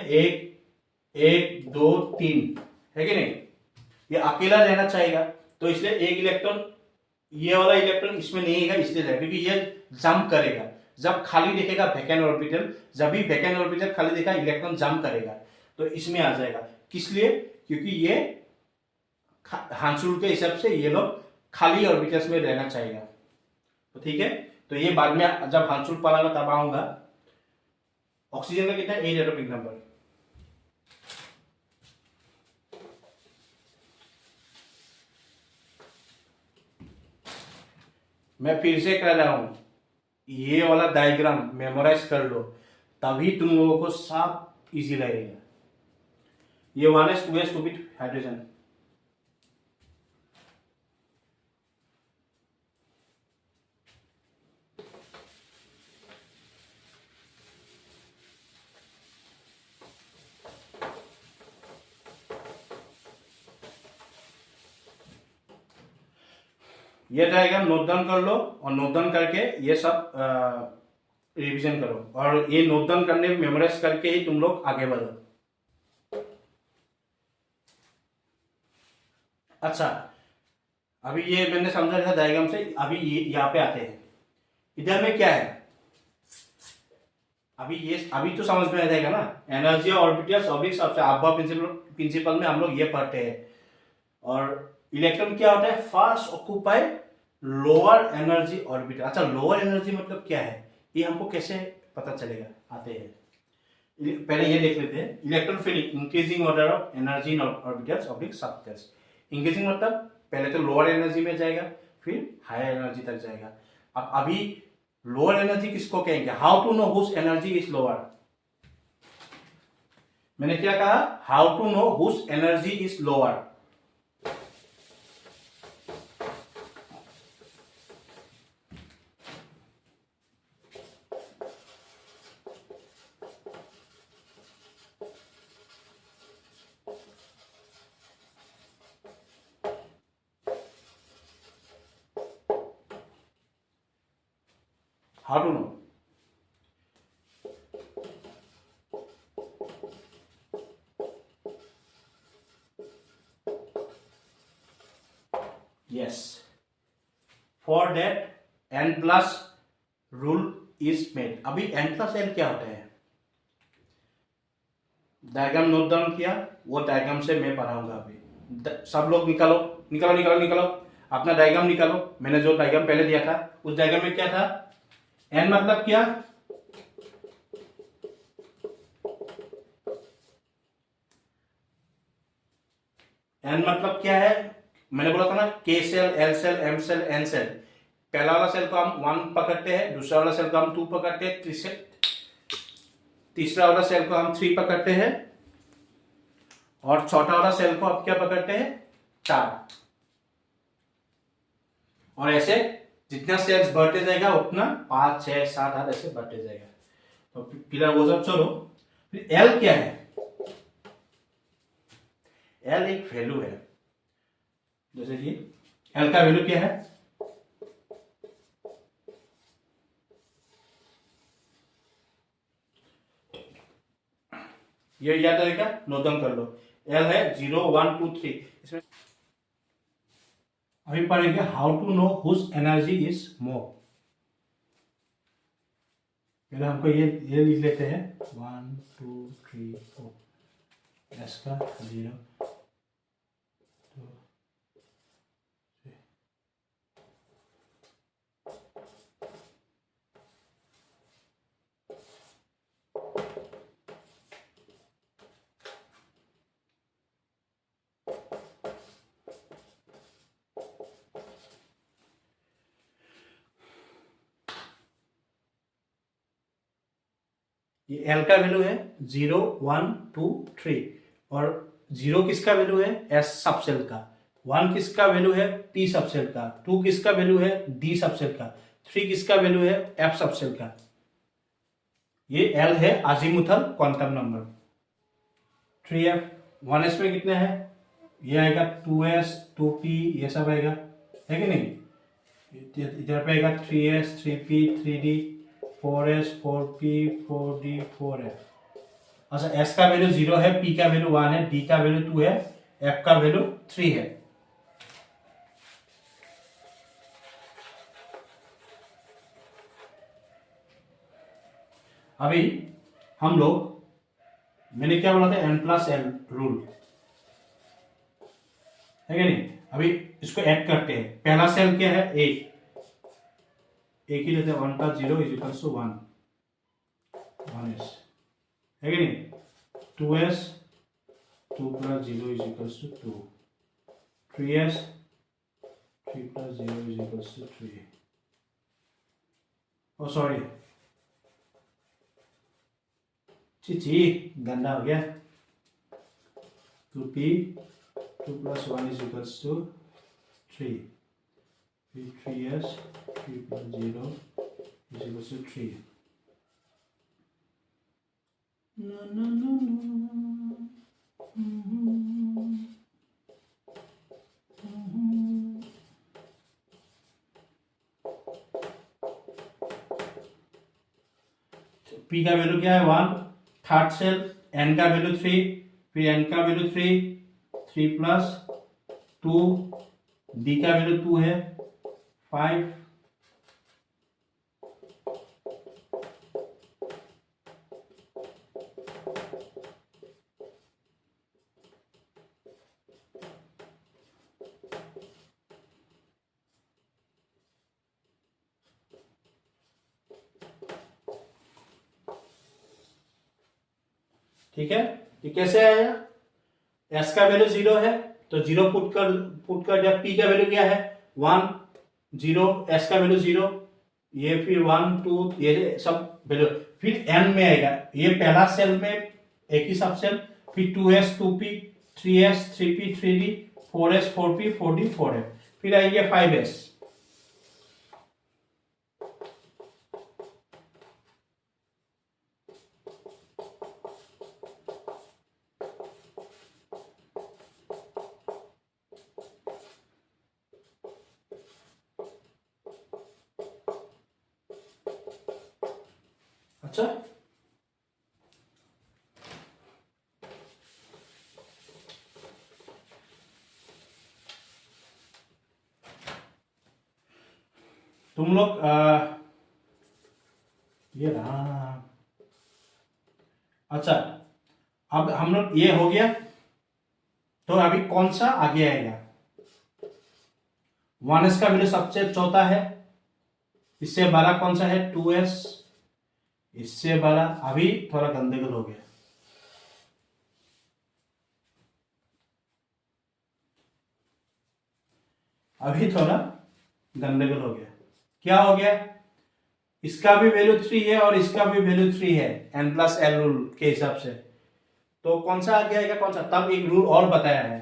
1 2 3 है कि नहीं, ये अकेला रहना चाहेगा, तो इसलिए एक इलेक्ट्रॉन, ये वाला इलेक्ट्रॉन इसमें नहीं है इसलिए जाएगा, क्योंकि ये जंप करेगा जब खाली देखेगा वैकेंट ऑर्बिटल, जब भी वैकेंट ऑर्बिटल खाली देखा इलेक्ट्रॉन जंप करेगा, तो इसमें आ जाएगा। किस लिए, क्योंकि ये हांस रूल के हिसाब से ये लोग खाली ऑर्बिटल्स में रहना चाहेगा। तो ठीक है, तो ये बाद में जब हांस रूल पढ़ाऊंगा तब आऊंगा। ऑक्सीजन का कितना, 8 एटॉमिक नंबर। मैं फिर से कह रहा हूं, ये वाला डायग्राम मेमोराइज कर लो, तभी तुम लोगों को सब इजी लगेगा। ये 1s 2s 2p हाइड्रोजन, ये डायग्राम नोट डाउन कर लो, और नोट डाउन करके ये सब रिवीजन करो, और ये नोट डाउन करने मेमोराइज करके ही तुम लोग आगे बढ़ो। अच्छा, अभी ये मैंने समझा था डायग्राम से, अभी ये यहाँ पे आते हैं। इधर में क्या है, अभी तो समझ में आ जाएगा ना, एनर्जी ऑर्बिटल्स ऑब्लिक सबसे अब्बा प्रिंसिपल में हम लोग ये पढ़ते हैं। और इलेक्ट्रॉन क्या होता है, first occupy lower energy orbital. अच्छा, लोअर एनर्जी मतलब क्या है, ये हमको कैसे पता चलेगा, आते हैं पहले ये देख लेते हैं। Electron filling increasing order of energy in orbitals oblique substance. Increasing मतलब पहले तो लोअर एनर्जी में जाएगा, फिर हायर एनर्जी तक जाएगा। अब अभी लोअर एनर्जी किसको कहेंगे, how to know whose energy is lower. मैंने क्या कहा, how to know whose energy is lower. How to know? Yes. For that n plus rule is made. अभी n plus n क्या होता है, डायग्राम नोट डाउन किया, वो diagram से मैं पढ़ाऊंगा अभी। सब लोग निकालो निकालो निकालो निकालो, अपना डायग्राम निकालो। मैंने जो डायग्राम पहले दिया था उस डायग्राम में क्या था, n मतलब क्या, n मतलब क्या है, मैंने बोला था ना, k shell, l shell, m shell, n shell. पहला वाला सेल को हम 1 पकड़ते हैं, दूसरा वाला सेल को हम 2 पकड़ते हैं, तीसरा वाला सेल को हम 3 पकड़ते हैं, और चौथा वाला सेल को आप क्या पकड़ते हैं, 4। और ऐसे जितना सेल्स बढ़ते जाएगा उतना 5 6 7 8 ऐसे बढ़ते जाएगा। तो फिर वो सब चलो, फिर एल क्या है, एल एक वैल्यू है। जैसे कि एल का वैल्यू क्या है, ये याद रहेगा, नोट डाउन कर लो। एल है 0 1 2 3। इसमें अभी पढ़ेंगे how to know whose energy is more. पहले हमको ये लिख लेते हैं 1 2 3 4, एस का 0 2 3। ये एल का वैल्यू है 0 1 2 3 और 0 किसका वैल्यू है एस सबसेल का, 1 किसका वैल्यू है पी सबसेल का, 2 किसका वैल्यू है डी सबसेल का, 3 किसका वैल्यू है एफ सबसेल का। ये एल है azimuthal quantum number. 3f 1s में कितने हैं, ये आएगा 2s 2p ये सब आएगा, है कि नहीं। इधर पे आएगा 3s 3p 3d 4s 4p 4d 4f। अच्छा s का वैल्यू 0 है, p का वैल्यू 1 है, d का वैल्यू 2 है, f का वैल्यू 3 है। अभी हम लोग, मैंने क्या बोला था n+l रूल, है कि नहीं। अभी इसको ऐड करते हैं। पहला सेल क्या है एक ही लेते हैं, 1 + 0 = 1 1s, है कि नहीं। 2s 2 + 0 = 2, 3s 3 + 0 = 3। ओ सॉरी ची गंदा हो गया। 2p 2 + 1 = 3, फिर 3s 3 + 0 = 3। p का वैल्यू क्या है 1, थर्ड सेल n का वैल्यू 3, फिर n का वैल्यू 3 + 2, d का वैल्यू 2 है 5, ठीक है। ये कैसे आया, s का वैल्यू 0 है तो 0 पुट कर जब p का वैल्यू क्या है 1 0, s का वैल्यू 0, ये फिर 1 2 ये सब वैल्यू, फिर n में आएगा। ये पहला सेल में एक ही सब सेल, फिर 2s 2p 3s 3p 3d 4s 4p 4d 4f, फिर आएंगे 5s। अच्छा तुम लोग ये रहा। अच्छा अब हम लोग ये हो गया, तो अभी कौन सा आगे आएगा। 1s का वैल्यू सबसे छोटा है, इससे बड़ा कौन सा है 2s, इससे बड़ा। अभी थोड़ा गंदगोल हो गया, अभी थोड़ा गंदगोल हो गया। क्या हो गया, इसका भी वैल्यू 3 है और इसका भी वैल्यू 3 है n+l रूल के हिसाब से, तो कौन सा आगे आएगा कौन सा। तब एक रूल और बताया है,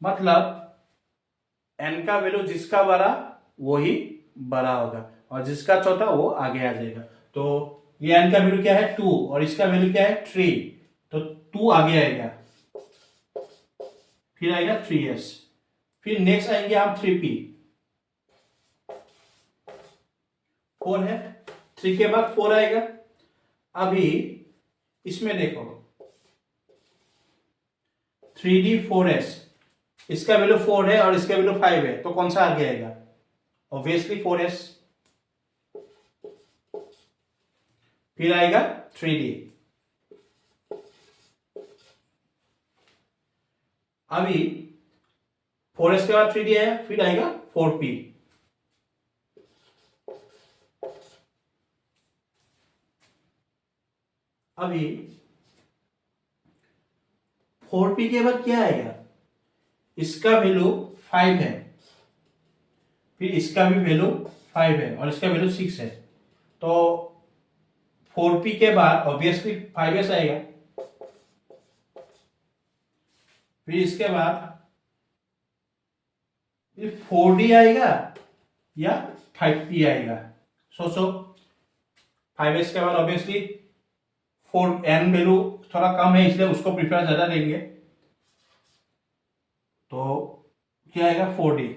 मतलब n का वैल्यू जिसका बड़ा वो ही बड़ा होगा और जिसका छोटा वो आगे आ जाएगा। तो ये n का वैल्यू क्या है 2 और इसका वैल्यू क्या है 3, तो 2 आगे आएगा, फिर आएगा 3s, फिर नेक्स्ट आएंगे हम 3p, 4 है, 3 के बाद 4 आएगा। अभी इसमें देखो 3d 4s, इसका वैल्यू 4 है और इसका वैल्यू 5 है, तो कौन सा आगे आएगा, ऑब्वियसली 4s, फिर आएगा 3d। अभी 4s के बाद 3d आया, फिर आएगा 4p, अभी 4p के बाद क्या आएगा, इसका वैल्यू 5 है, फिर इसका भी वैल्यू 5 है और इसका वैल्यू 6 है, तो 4p के बाद ऑब्वियसली 5s आएगा, फिर इसके बाद 4d आएगा या 5p आएगा। सोचो 5s के बाद ऑब्वियसली 4n वैल्यू थोड़ा कम है इसलिए उसको प्रिफर ज्यादा देंगे, तो क्या आएगा 4d,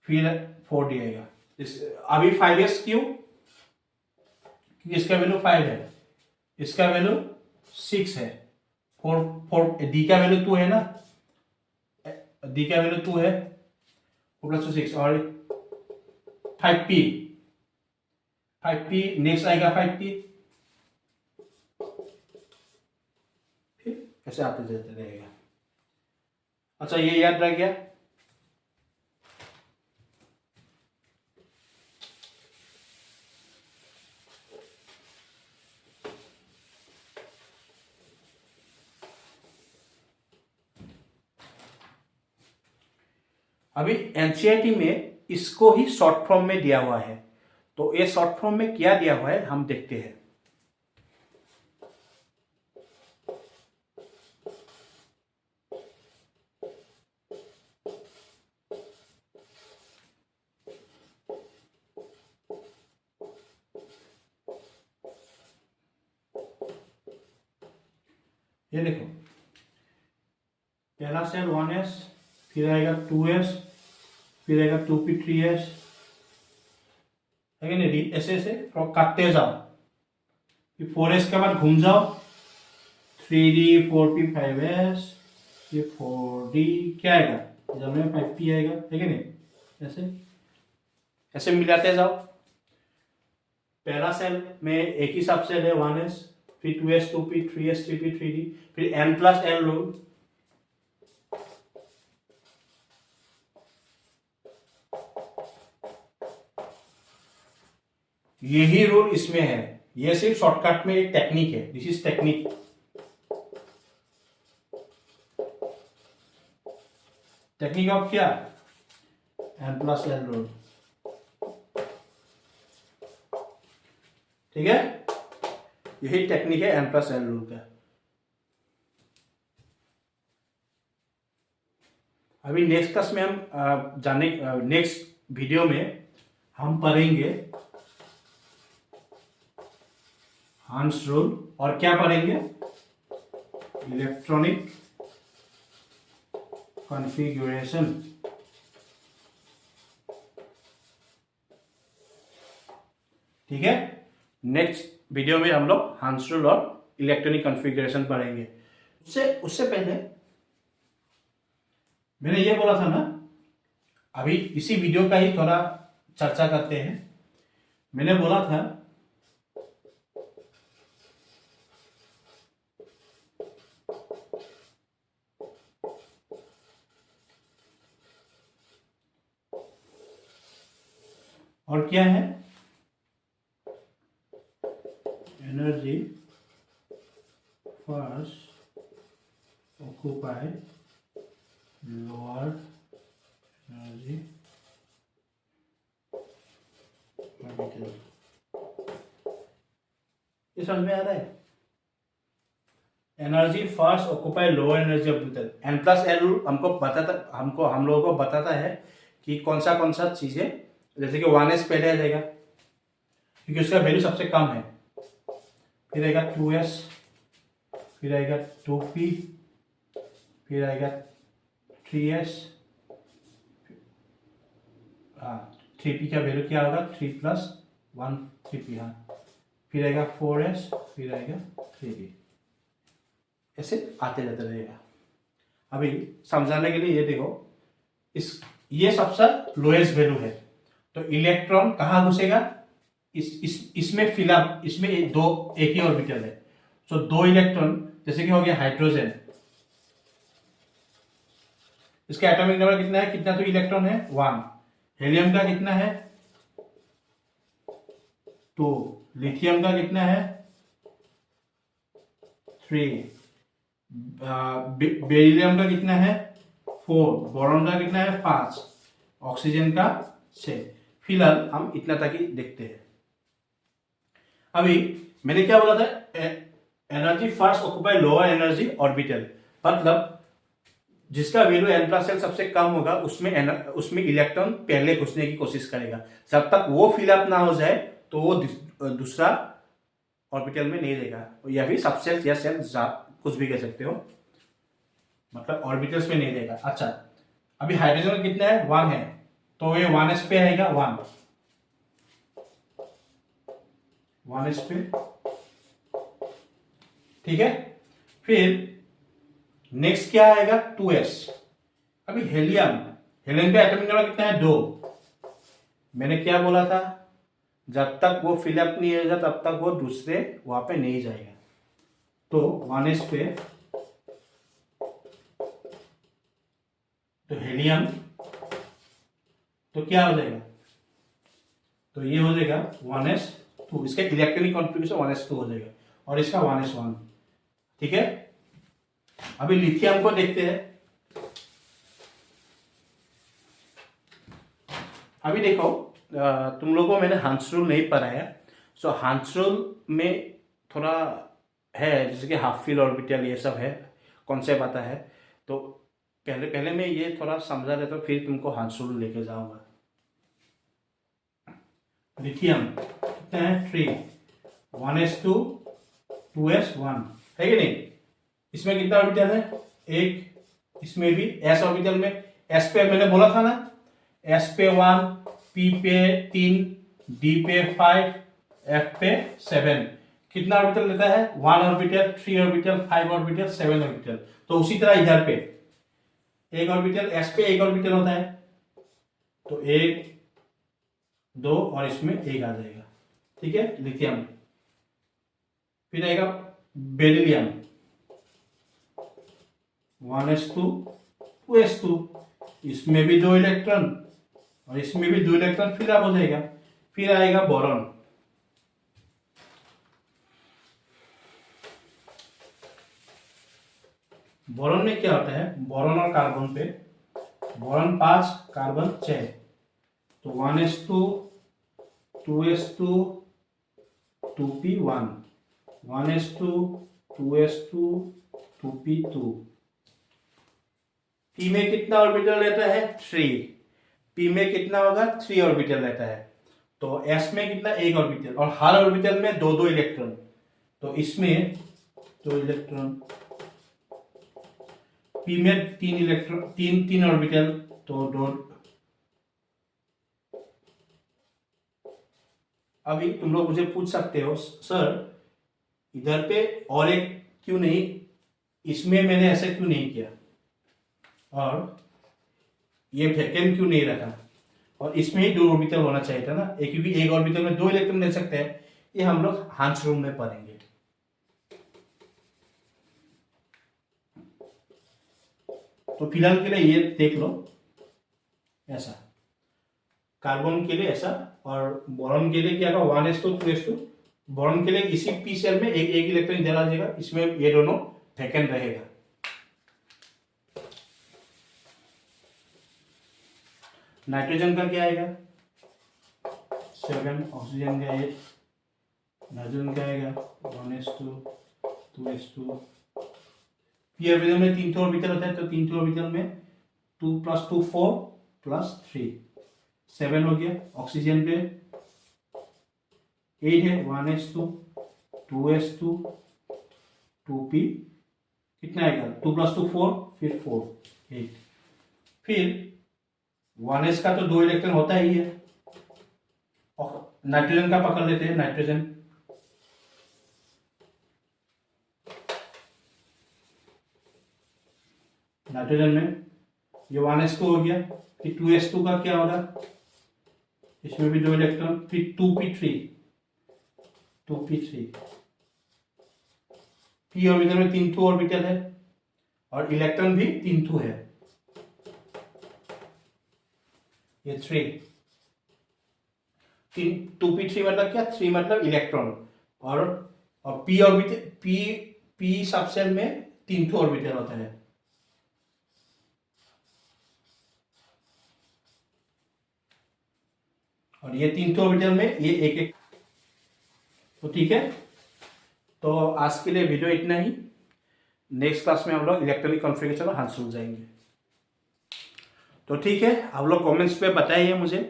फिर 4d आएगा। अभी 5s क्यों, क्योंकि इसका वैल्यू 5 है, इसका वैल्यू 6 है, 4 d का वैल्यू 2 है ना, d का वैल्यू 2 है, 4 + 6 और 5p नेक्स्ट आएगा 5p, फिर ऐसे आते जाते रहेगा। अच्छा ये याद रह गया। अभी एनसीईआरटी में इसको ही शॉर्ट फॉर्म में दिया हुआ है, तो ये शॉर्ट फॉर्म में क्या दिया हुआ है हम देखते हैं। ये देखो पहला सेल 1s, फिर आएगा 2s, फिर आएगा 2p 3s, है नहीं, ऐसे ऐसे काटते जाओ, फिर 4s के बाद घूम जाओ 3d 4p 5s, ये 4d क्या आएगा, जब में 5p आएगा, है कि नहीं, ऐसे ऐसे मिलाते जाओ। पहला सेल में एक ही सब सेल है 1s, फिर 2s 2p 3s 3p 3d, फिर n+n रूल, यही रूल इसमें है, ये सिर्फ शॉर्टकट में एक टेक्निक है, this is technique. Technique of क्या, n+n रूल, ठीक है, यही टेक्निक है n+n रूल का। अभी नेक्स्ट क्लास में हम नेक्स्ट वीडियो में हम पढ़ेंगे हंस रूल, और क्या पढ़ेंगे, इलेक्ट्रॉनिक कॉन्फ़िगरेशन। ठीक है, नेक्स्ट वीडियो में हम लोग हंस रूल और इलेक्ट्रॉनिक कॉन्फ़िगरेशन पढ़ेंगे। उससे पहले मैंने ये बोला था ना, अभी इसी वीडियो का ही थोड़ा चर्चा करते हैं। मैंने बोला था और क्या है, energy first occupy lower energy orbital, ये समझ में आ रहा है। Energy first occupy lower energy orbital, n+n rule हम लोगों को बताता है कि कौन सा चीजें, जैसे कि 1s पहले आ जाएगा क्योंकि उसका वैल्यू सबसे कम है, फिर आएगा 2s, फिर आएगा 2p, फिर आएगा 3s, 3p का वैल्यू क्या होगा, 3+1 3p, फिर आएगा 4s, फिर आएगा 3p, ऐसे आते जाते रहेगा। अभी समझाने के लिए ये देखो, ये सबसे लोएस्ट वैल्यू है, तो इलेक्ट्रॉन कहाँ घुसेगा, इसमें फिलअप, इसमें एक ही ऑर्बिटल है, तो 2 इलेक्ट्रॉन, जैसे कि हो गया हाइड्रोजन, इसका एटॉमिक नंबर कितना है, कितना तो इलेक्ट्रॉन है 1, हेलियम का कितना है 2, लिथियम का कितना है 3, बेरिलियम का कितना है 4, बोरॉन का कितना है 5, ऑक्सीजन का 6, फिलहाल हम इतना तक ही देखते हैं। अभी मैंने क्या बोला था, energy first occupy lower energy orbital, मतलब जिसका वैल्यू n+l सबसे कम होगा उसमें इलेक्ट्रॉन पहले घुसने की कोशिश करेगा। जब तक वो फिलअप ना हो जाए तो वो दूसरा ऑर्बिटल में नहीं रहेगा, या फिर सबसेल या सेल कुछ भी कह सकते हो, मतलब ऑर्बिटल्स में नहीं रहेगा। अच्छा, अभी हाइड्रोजन में कितना है, 1 है, तो ये 1s पे आएगा, 1s पे, ठीक है। फिर नेक्स्ट क्या आएगा, 2s। अभी हेलियम पे एटॉमिक नंबर कितना है, 2। मैंने क्या बोला था, जब तक वो फिलअप नहीं होगा तब तक वो दूसरे वहां पे नहीं जाएगा। तो 1s पे तो हेलियम तो क्या हो जाएगा, तो ये हो जाएगा 1s2, इसका इलेक्ट्रॉनिक कॉन्फ़िगरेशन 1s2 हो जाएगा, और इसका 1s1, ठीक है। अभी लिथियम को देखते हैं। अभी देखो, तुम लोगों को मैंने हंस रूल नहीं पढ़ाया, सो हंस रूल में थोड़ा है, जैसे कि हाफ फिल ऑर्बिटल ये सब है, कॉन्सेप्ट आता है। तो पहले मैं ये थोड़ा समझा देता हूँ, फिर तुमको हंस रूल लेके जाऊंगा। लिथियम कितना है, 3, 1s2 2s1, है कि नहीं। इसमें कितना ऑर्बिटल है, 1। इसमें भी s ऑर्बिटल में, s पे मैंने बोला था ना, s पे 1, p पे 3, d पे 5, f पे 7। कितना ऑर्बिटल लेता है, 1 ऑर्बिटल, 3 ऑर्बिटल, 5 ऑर्बिटल, 7 ऑर्बिटल। तो उसी तरह इधर पे एक ऑर्बिटल, s पे एक ऑर्बिटल होता है, तो 1 2 और इसमें 1 आ जाएगा, ठीक है, लिथियम। फिर आएगा बेरिलियम, 1s2 2s2, इसमें भी 2 इलेक्ट्रॉन और इसमें भी 2 इलेक्ट्रॉन फिलअप हो जाएगा। फिर आएगा बोरॉन, बोरॉन में क्या होता है, बोरॉन और कार्बन पे, बोरॉन 5 कार्बन 6, तो 1s2 2s2 2p1, 1s2 2s2 2p2। p में कितना ऑर्बिटल लेता है, 3। p में कितना होगा, 3 ऑर्बिटल लेता है। तो s में कितना, 1 ऑर्बिटल, और हर ऑर्बिटल में 2 2 इलेक्ट्रॉन, तो इसमें 2 इलेक्ट्रॉन। p में 3 इलेक्ट्रॉन, 3 ऑर्बिटल, तो 2। अभी तुम लोग मुझे पूछ सकते हो, सर इधर पे और एक क्यों नहीं, इसमें मैंने ऐसा क्यों नहीं किया, और ये वैकेंट क्यों नहीं रखा, और इसमें ही 2 ऑर्बिटल होना चाहिए था ना, क्योंकि एक ऑर्बिटल में 2 इलेक्ट्रॉन ले सकते हैं। ये हम लोग हंस रूल में पढ़ेंगे। तो फिलहाल के लिए ये देख लो, ऐसा कार्बन के लिए ऐसा, और बोरॉन के लिए क्या होगा, 1s2 2s2। बोरॉन के लिए इसी पी सेल में एक इलेक्ट्रॉन इधर आ जाएगा, इसमें ये दोनों वैकेंट रहेगा। नाइट्रोजन का क्या आएगा, 7, ऑक्सीजन का 8, नाइट्रोजन का आएगा 1s2 2s2। पी ऑर्बिटल में 3 ऑर्बिटल होता है, तो 3 ऑर्बिटल में 2 + 2 4 + 3 7 हो गया। ऑक्सीजन पे 8 है, 1s2 2s2 2p, कितना आएगा, 2 + 2 4, फिर 4 8। फिर 1s का तो 2 इलेक्ट्रॉन होता ही है, और नाइट्रोजन का पकड़ लेते हैं। नाइट्रोजन में ये 1s2 हो गया, फिर 2s2 का क्या होगा, इसमें भी 2 इलेक्ट्रॉन, फिर 2p3 p ऑर्बिटल में 3 ऑर्बिटल है, और इलेक्ट्रॉन भी 3 है, ये 3 2p3 मतलब क्या, 3 मतलब इलेक्ट्रॉन, और p ऑर्बिटल p सबसेल में 3 ऑर्बिटल होता है। और ये 3 ऑर्बिटल में ये एक एक। तो ठीक है, तो आज के लिए वीडियो इतना ही। नेक्स्ट क्लास में हम लोग इलेक्ट्रॉनिक कॉन्फ़िगरेशन और हांसुल जाएंगे। तो ठीक है, आप लोग कमेंट्स पे बताइए मुझे,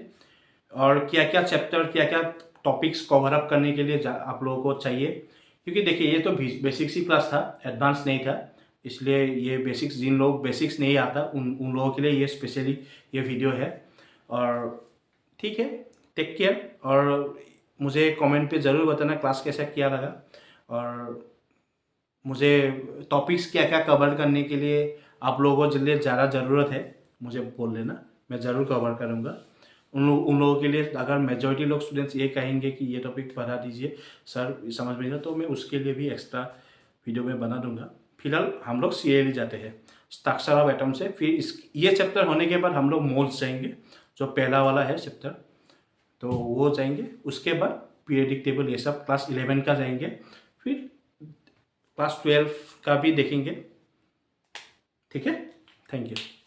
और क्या क्या चैप्टर, क्या क्या टॉपिक्स कवर अप करने के लिए आप लोगों को चाहिए। क्योंकि देखिए, ये तो बेसिक्स ही क्लास था, एडवांस नहीं था, इसलिए ये बेसिक्स, जिन लोग बेसिक्स नहीं आता उन लोगों के लिए ये स्पेशली ये वीडियो है। और ठीक है, टेक केयर, और मुझे कमेंट पे ज़रूर बताना क्लास कैसा क्या लगा, और मुझे टॉपिक्स क्या क्या कवर करने के लिए आप लोगों को जितने ज़्यादा ज़रूरत है मुझे बोल लेना, मैं ज़रूर कवर करूँगा। उन लोगों के लिए अगर मेजॉरिटी लोग स्टूडेंट्स ये कहेंगे कि ये टॉपिक पढ़ा दीजिए सर, समझ में नहीं, तो मैं उसके लिए भी एक्स्ट्रा वीडियो में बना दूंगा। फिलहाल हम लोग CALE जाते हैं, स्ट्रक्चर ऑफ एटम से। फिर ये चैप्टर होने के बाद हम लोग मोल्स जाएंगे, जो पहला वाला है चैप्टर, तो वो जाएंगे। उसके बाद पीरियडिक टेबल, ये सब क्लास 11 का जाएंगे। फिर क्लास 12 का भी देखेंगे। ठीक है, थैंक यू।